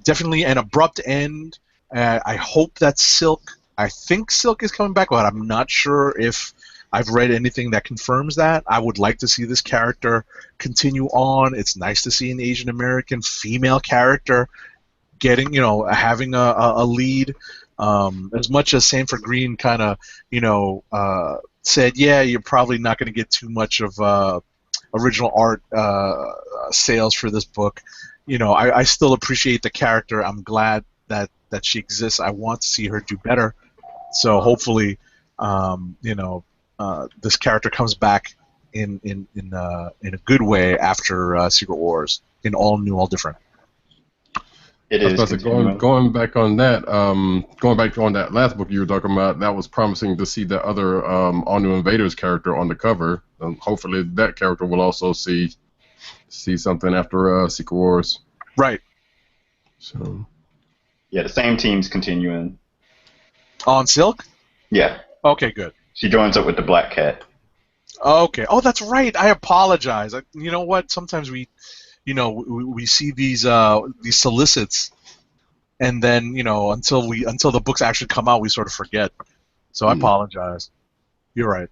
definitely an abrupt end. I hope that I think Silk is coming back, but I'm not sure if I've read anything that confirms that. I would like to see this character continue on. It's nice to see an Asian American female character getting, having a lead. As much as Sanford Greene kind of, said, yeah, you're probably not going to get too much of original art sales for this book. I still appreciate the character. I'm glad that she exists. I want to see her do better. So hopefully, this character comes back in a good way after Secret Wars, in all new, all different. It is going back on that. Going back on that last book you were talking about, that was promising to see the other All New Invaders character on the cover. Hopefully, that character will also see something after Secret Wars. Right. So. Yeah, the same team's continuing. On Silk? Yeah. Okay, good. She joins up with the Black Cat. Okay. Oh, that's right. I apologize. You know what? Sometimes we see these solicits, and then until the books actually come out, we sort of forget. So I apologize. You're right.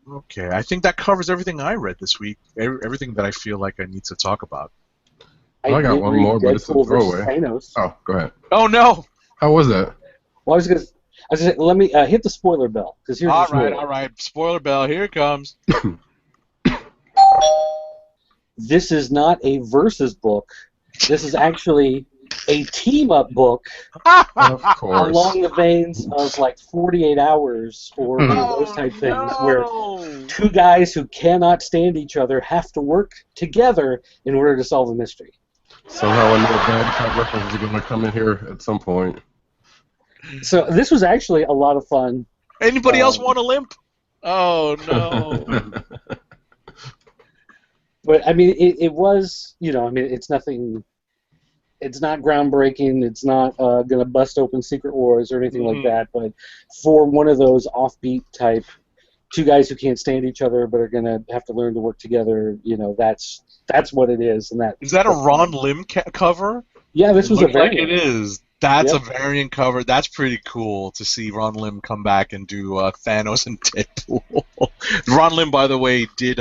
Okay. I think that covers everything I read this week. Everything that I feel like I need to talk about. I got one more, but it's a throwaway. Oh, go ahead. Oh no. How was that? Well, I was gonna say, let me hit the spoiler bell, because here's all the right. Spoiler bell. Here it comes. This is not a versus book. This is actually a team-up book. Of course. Along the veins of 48 Hours or one of those type things, where two guys who cannot stand each other have to work together in order to solve a mystery. Somehow another bad cat reference is going to come in here at some point. So this was actually a lot of fun. Anybody else want a limp? Oh no. But I mean, it was, it's nothing. It's not groundbreaking. It's not going to bust open Secret Wars or anything like that. But for one of those offbeat type, two guys who can't stand each other but are going to have to learn to work together, that's what it is. And is that a Ron Lim cover? Yeah, this was a variant. Like it is. That's a variant cover. That's pretty cool to see Ron Lim come back and do Thanos and Deadpool. Ron Lim, by the way, did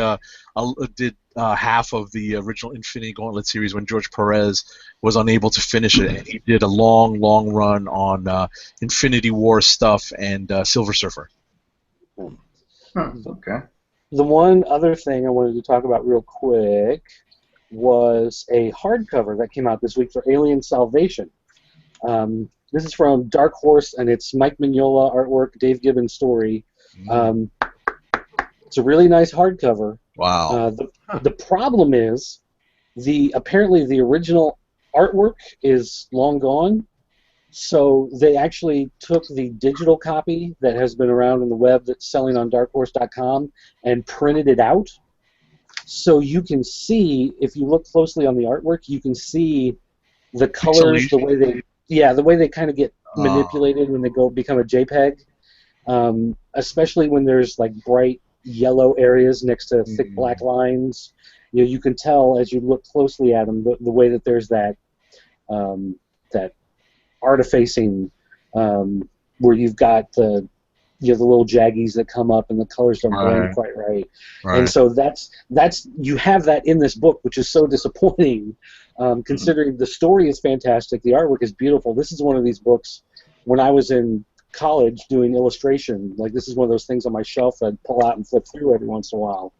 half of the original Infinity Gauntlet series when George Perez was unable to finish it, and he did a long run on Infinity War stuff and Silver Surfer. Okay. The one other thing I wanted to talk about real quick was a hardcover that came out this week for Alien Salvation. This is from Dark Horse, and it's Mike Mignola artwork, Dave Gibbons story. It's a really nice hardcover. Wow. The problem is, apparently the original artwork is long gone, so they actually took the digital copy that has been around on the web that's selling on darkhorse.com and printed it out. So you can see, if you look closely on the artwork, you can see the colors, the way they kind of get manipulated when they become a JPEG, especially when there's like bright yellow areas next to thick black lines. You can tell as you look closely at them the way that there's that artifacing where you've got the little jaggies that come up and the colors don't blend quite right. And so that's you have that in this book, which is so disappointing, considering the story is fantastic, the artwork is beautiful. This is one of these books when I was in college doing illustration. Like, this is one of those things on my shelf that I'd pull out and flip through every once in a while.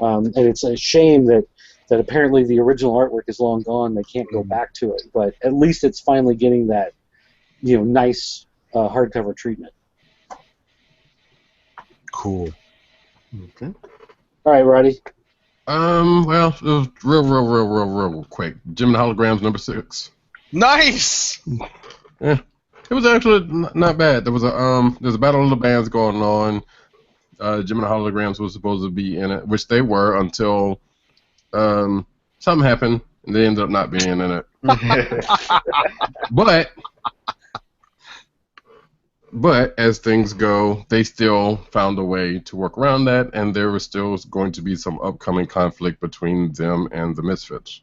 And it's a shame that apparently the original artwork is long gone. They can't go back to it, but at least it's finally getting that nice hardcover treatment. Cool. Okay. All right, Roddy. Well, it was real quick. Jim and the Holograms, number 6. Nice. Yeah, it was actually not bad. There was there's a battle of the bands going on. Jim and the Holograms was supposed to be in it, which they were until something happened and they ended up not being in it. But as things go, they still found a way to work around that, and there was still going to be some upcoming conflict between them and the Misfits.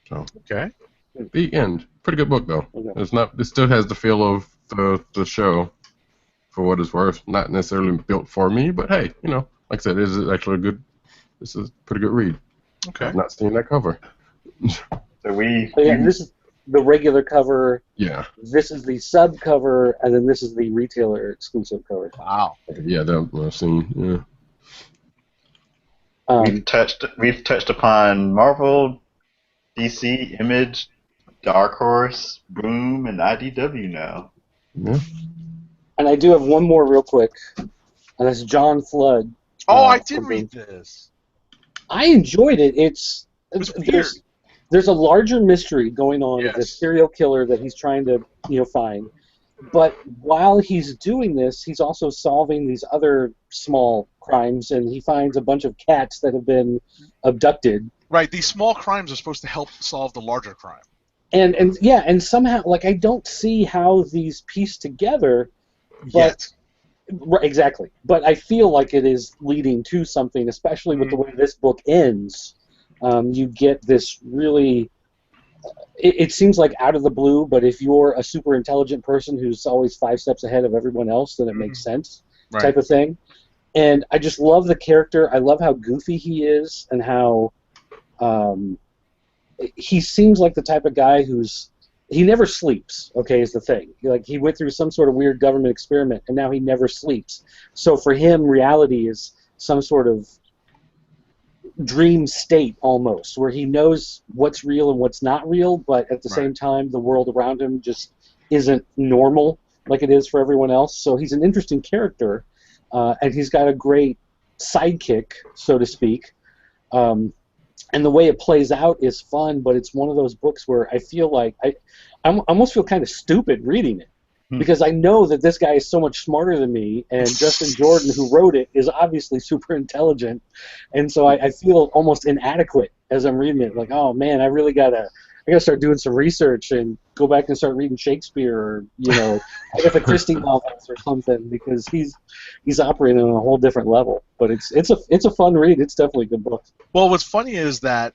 So, okay. The end. Pretty good book though. Okay. It still has the feel of the show, for what it's worth. Not necessarily built for me, but hey, like I said, it is actually this is a pretty good read. Okay. I've not seen that cover. This is the regular cover. Yeah. This is the sub cover, and then this is the retailer exclusive cover. Wow. Yeah, that I've seen. Yeah. We've touched upon Marvel, DC, Image, Dark Horse, Boom, and IDW now. Yeah. And I do have one more real quick, and that's John Flood. I did read this. I enjoyed it. It was weird. There's a larger mystery going on with Yes. the serial killer that he's trying to find. But while he's doing this, he's also solving these other small crimes, and he finds a bunch of cats that have been abducted. Right, these small crimes are supposed to help solve the larger crime. And somehow, like, I don't see how these piece together. But, right, exactly. But I feel like it is leading to something, especially with the way this book ends. You get this really. It seems like out of the blue, but if you're a super intelligent person who's always 5 steps ahead of everyone else, then it makes sense, type of thing. And I just love the character. I love how goofy he is, and how he seems like the type of guy he never sleeps. Okay, is the thing. Like, he went through some sort of weird government experiment, and now he never sleeps. So for him, reality is some sort of dream state almost, where he knows what's real and what's not real, but at the same time the world around him just isn't normal like it is for everyone else. So he's an interesting character, and he's got a great sidekick, so to speak, and the way it plays out is fun, but it's one of those books where I feel like I almost feel kind of stupid reading it, because I know that this guy is so much smarter than me, and Justin Jordan, who wrote it, is obviously super intelligent, and so I feel almost inadequate as I'm reading it. Like, oh man, I gotta start doing some research and go back and start reading Shakespeare, or Agatha Christie novels or something, because he's operating on a whole different level. But it's a fun read. It's definitely a good book. Well, what's funny is that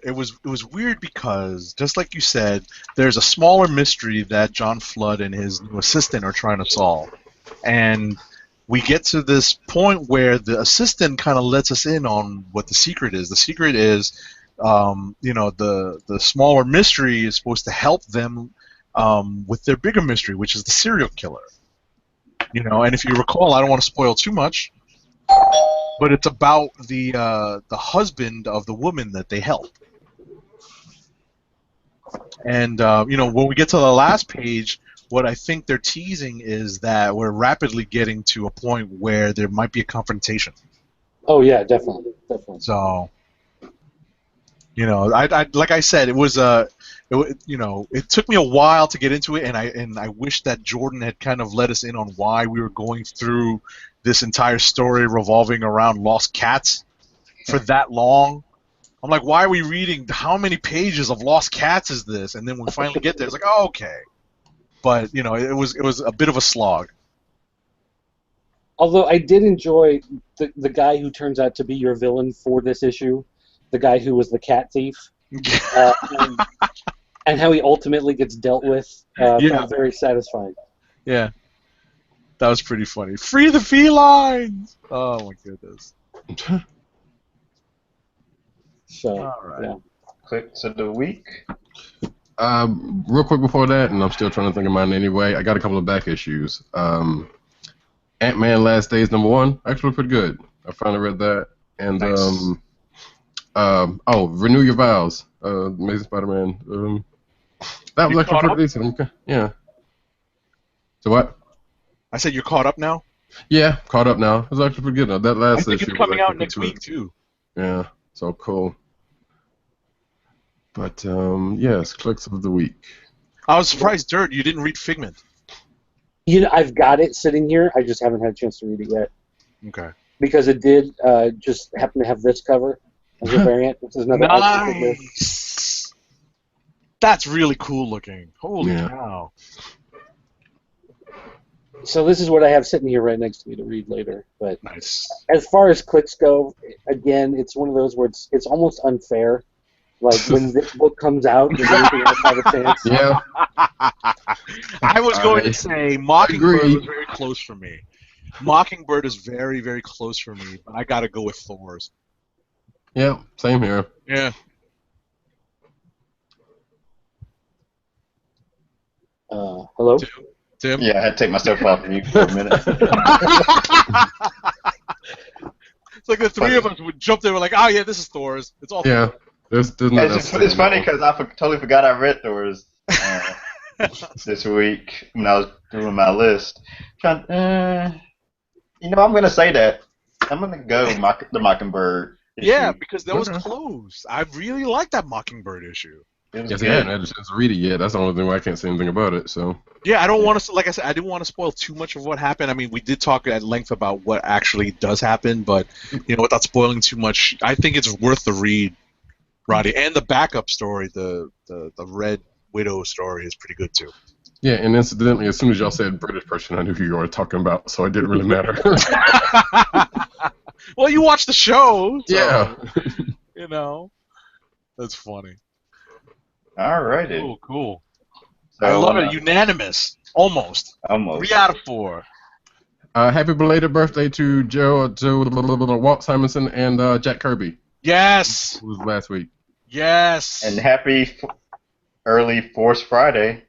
it was weird because, just like you said, there's a smaller mystery that John Flood and his new assistant are trying to solve, and we get to this point where the assistant kind of lets us in on what the secret is. The secret is, the smaller mystery is supposed to help them with their bigger mystery, which is the serial killer. And if you recall, I don't want to spoil too much, but it's about the husband of the woman that they help. And when we get to the last page, what I think they're teasing is that we're rapidly getting to a point where there might be a confrontation. Oh yeah, definitely. So, I like I said, it took me a while to get into it, and I wish that Jordan had kind of let us in on why we were going through this entire story revolving around lost cats for that long. I'm like, why are we reading? How many pages of lost cats is this? And then when we finally get there, it's like, oh, okay. But it was a bit of a slog. Although I did enjoy the guy who turns out to be your villain for this issue, the guy who was the cat thief, and how he ultimately gets dealt with. Felt very satisfying. Yeah, that was pretty funny. Free the felines! Oh my goodness. So, all right. Yeah. Clicks of the week. Real quick before that, and I'm still trying to think of mine anyway. I got a couple of back issues. Ant-Man Last Days #1, actually pretty good. I finally read that. And Nice. Renew Your Vows, Amazing Spider-Man. That was actually pretty decent. Okay. Yeah. So what? I said you're caught up now? Yeah, caught up now. It was actually pretty good. That last I think issue it's coming was out next week too. Yeah, so cool. But yes, clicks of the week. I was surprised, Dirt, you didn't read Figment. I've got it sitting here. I just haven't had a chance to read it yet. Okay. Because it did just happen to have this cover as a variant, which is another action figure. Nice. That's really cool looking. Holy cow. So this is what I have sitting here right next to me to read later. But nice. As far as clicks go, again, it's one of those where it's almost unfair. Like when this book comes out, does anything else have a chance? Yeah. I was going to say Mockingbird was very close for me. Mockingbird is very, very close for me, but I got to go with Thor's. Yeah, same here. Yeah. Hello? Tim? Yeah, I had to take myself off mute for a minute. It's like the three of us would jump there. We're like, oh yeah, this is Thor's. It's all yeah. Thor's. It's funny because I totally forgot I read Thor's this week when I was doing my list. I'm going to say that. I'm going to go the Mockingbird issue. Yeah, because that was close. I really like that Mockingbird issue. Yes, I hadn't had a chance to read it yet. That's the only thing why I can't say anything about it. So. Yeah, I don't want to. Like I said, I didn't want to spoil too much of what happened. I mean, we did talk at length about what actually does happen, but without spoiling too much, I think it's worth the read, Roddy. And the backup story, the Red Widow story, is pretty good too. Yeah, and incidentally, as soon as y'all said British person, I knew who you were talking about, so it didn't really matter. Well, you watched the show, so, yeah. That's funny. All righty. Cool. So, I love it. Unanimous. Almost. 3 out of 4. Happy belated birthday to Walt Simonson and Jack Kirby. Yes. It was last week. Yes. And happy early Force Friday.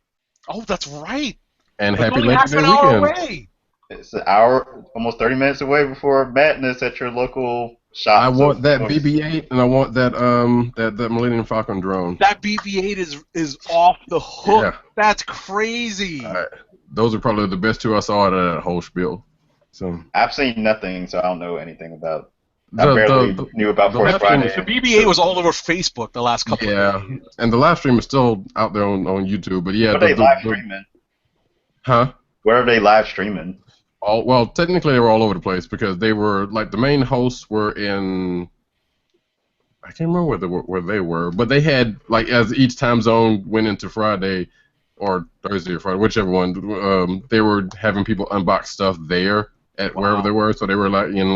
Oh, that's right. And We're happy only Labor half Day an hour weekend. away. It's an hour, almost 30 minutes away before Madness at your local shop. I want that BB-8 and I want that that Millennium Falcon drone. That BB-8 is off the hook. Yeah. That's crazy. Those are probably the best two I saw out of that whole spiel. So I've seen nothing, so I don't know anything about. I barely knew about Force Friday. The BB-8 was all over Facebook the last couple of days. And the live stream is still out there on YouTube. But yeah, Where are they live streaming? Huh? Where are they live streaming? Well, technically they were all over the place because they were like the main hosts were in. I can't remember where they were, but they had like as each time zone went into Friday or Thursday or Friday, whichever one, they were having people unbox stuff there at wherever they were. So they were like in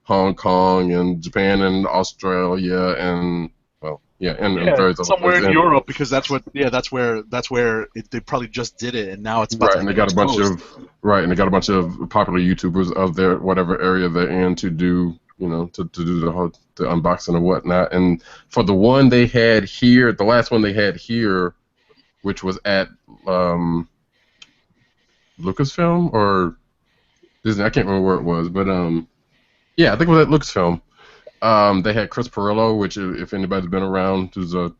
Hong Kong and Japan and Australia and somewhere in Europe because that's where they probably just did it and now it's about and they got a bunch of popular YouTubers of their whatever area they're in to do to do the unboxing and whatnot. And for the one they had here, the last one they had here, which was at Lucasfilm or Disney, I can't remember where it was, but Yeah, I think it was at Lucasfilm. They had Chris Pirillo, which if anybody's been around, who's a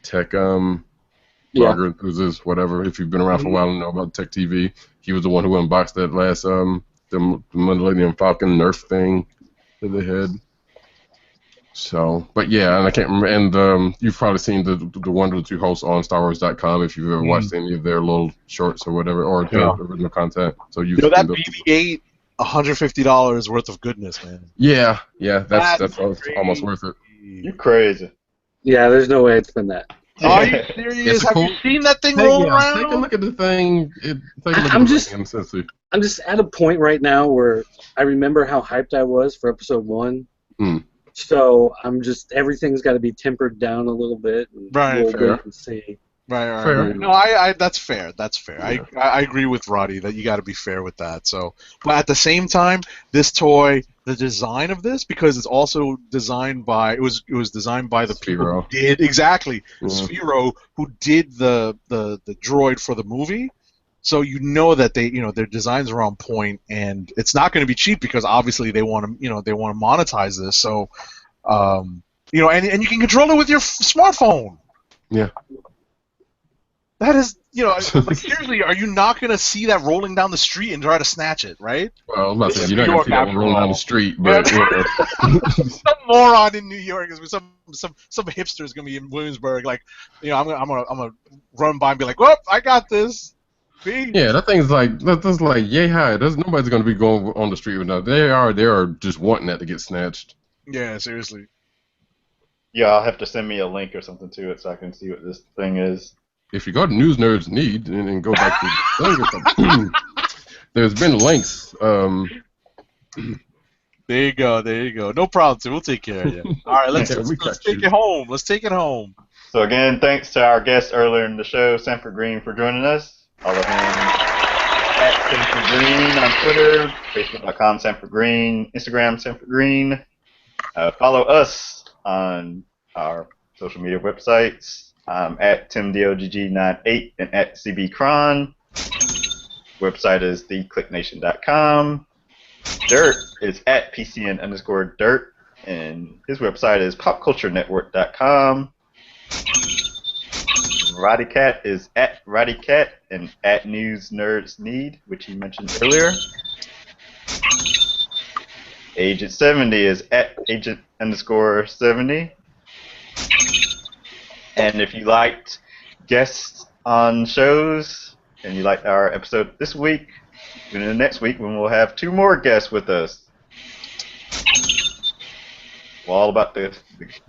tech blogger, who's this whatever. If you've been around for a while and know about tech TV, he was the one who unboxed that last the Millennium Falcon Nerf thing that they had. So, but yeah, and I can't remember. And you've probably seen the one or two hosts on StarWars.com if you've ever watched any of their little shorts or whatever, or the original content. So you've seen that BB-8, $150 worth of goodness, man. Yeah, that's almost worth it. You crazy? Yeah, there's no way it's been that. Are you serious? Have you seen that thing roll around? Take a look at the thing. I'm just at a point right now where I remember how hyped I was for episode 1. So everything's got to be tempered down a little bit. And we'll wait and see. Right. No, that's fair. That's fair. Yeah. I agree with Roddy that you got to be fair with that. So, but at the same time, this toy, the design of this, because it's also designed by it was designed by the people who did Sphero, who did the droid for the movie. So you know that their designs are on point, and it's not going to be cheap because obviously they want to monetize this. So, and you can control it with your smartphone. Yeah. That is, like seriously, are you not going to see that rolling down the street and try to snatch it, right? Well, I'm not saying you're not going to see that rolling down the street, but some moron in New York, some hipster is going to be in Williamsburg, like, I'm gonna run by and be like, "Whoop, I got this." Yeah, that thing's that's like yay high. Nobody's going to be going on the street with that. They are just wanting that to get snatched. Yeah, seriously. Yeah, I'll have to send me a link or something to it so I can see what this thing is. If you go to News Nerds Need and go back to the thing or something, there's been links. There you go. No problem, Tim. We'll take care of you. All right, let's take it home. Let's take it home. So again, thanks to our guest earlier in the show, Sanford Greene, for joining us. Follow him at Sanford Greene on Twitter, Facebook.com Sanford Greene, Instagram Sanford Greene. Follow us on our social media websites. At TimDOGG98 and at CBCron. Website is theclicknation.com. Dirt is at PCN_Dirt, and his website is popculturenetwork.com. Roddycat is at Roddycat and at News Nerds Need, which he mentioned earlier. Agent 70 is at Agent_70. And if you liked guests on shows and you liked our episode this week, tune in next week when we'll have 2 more guests with us. Well, all about the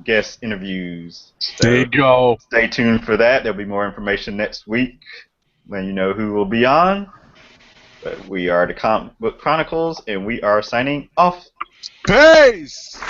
guest interviews. So there you go. Stay tuned for that. There'll be more information next week when you know who will be on. But we are the Comic Book Chronicles, and we are signing off. Peace!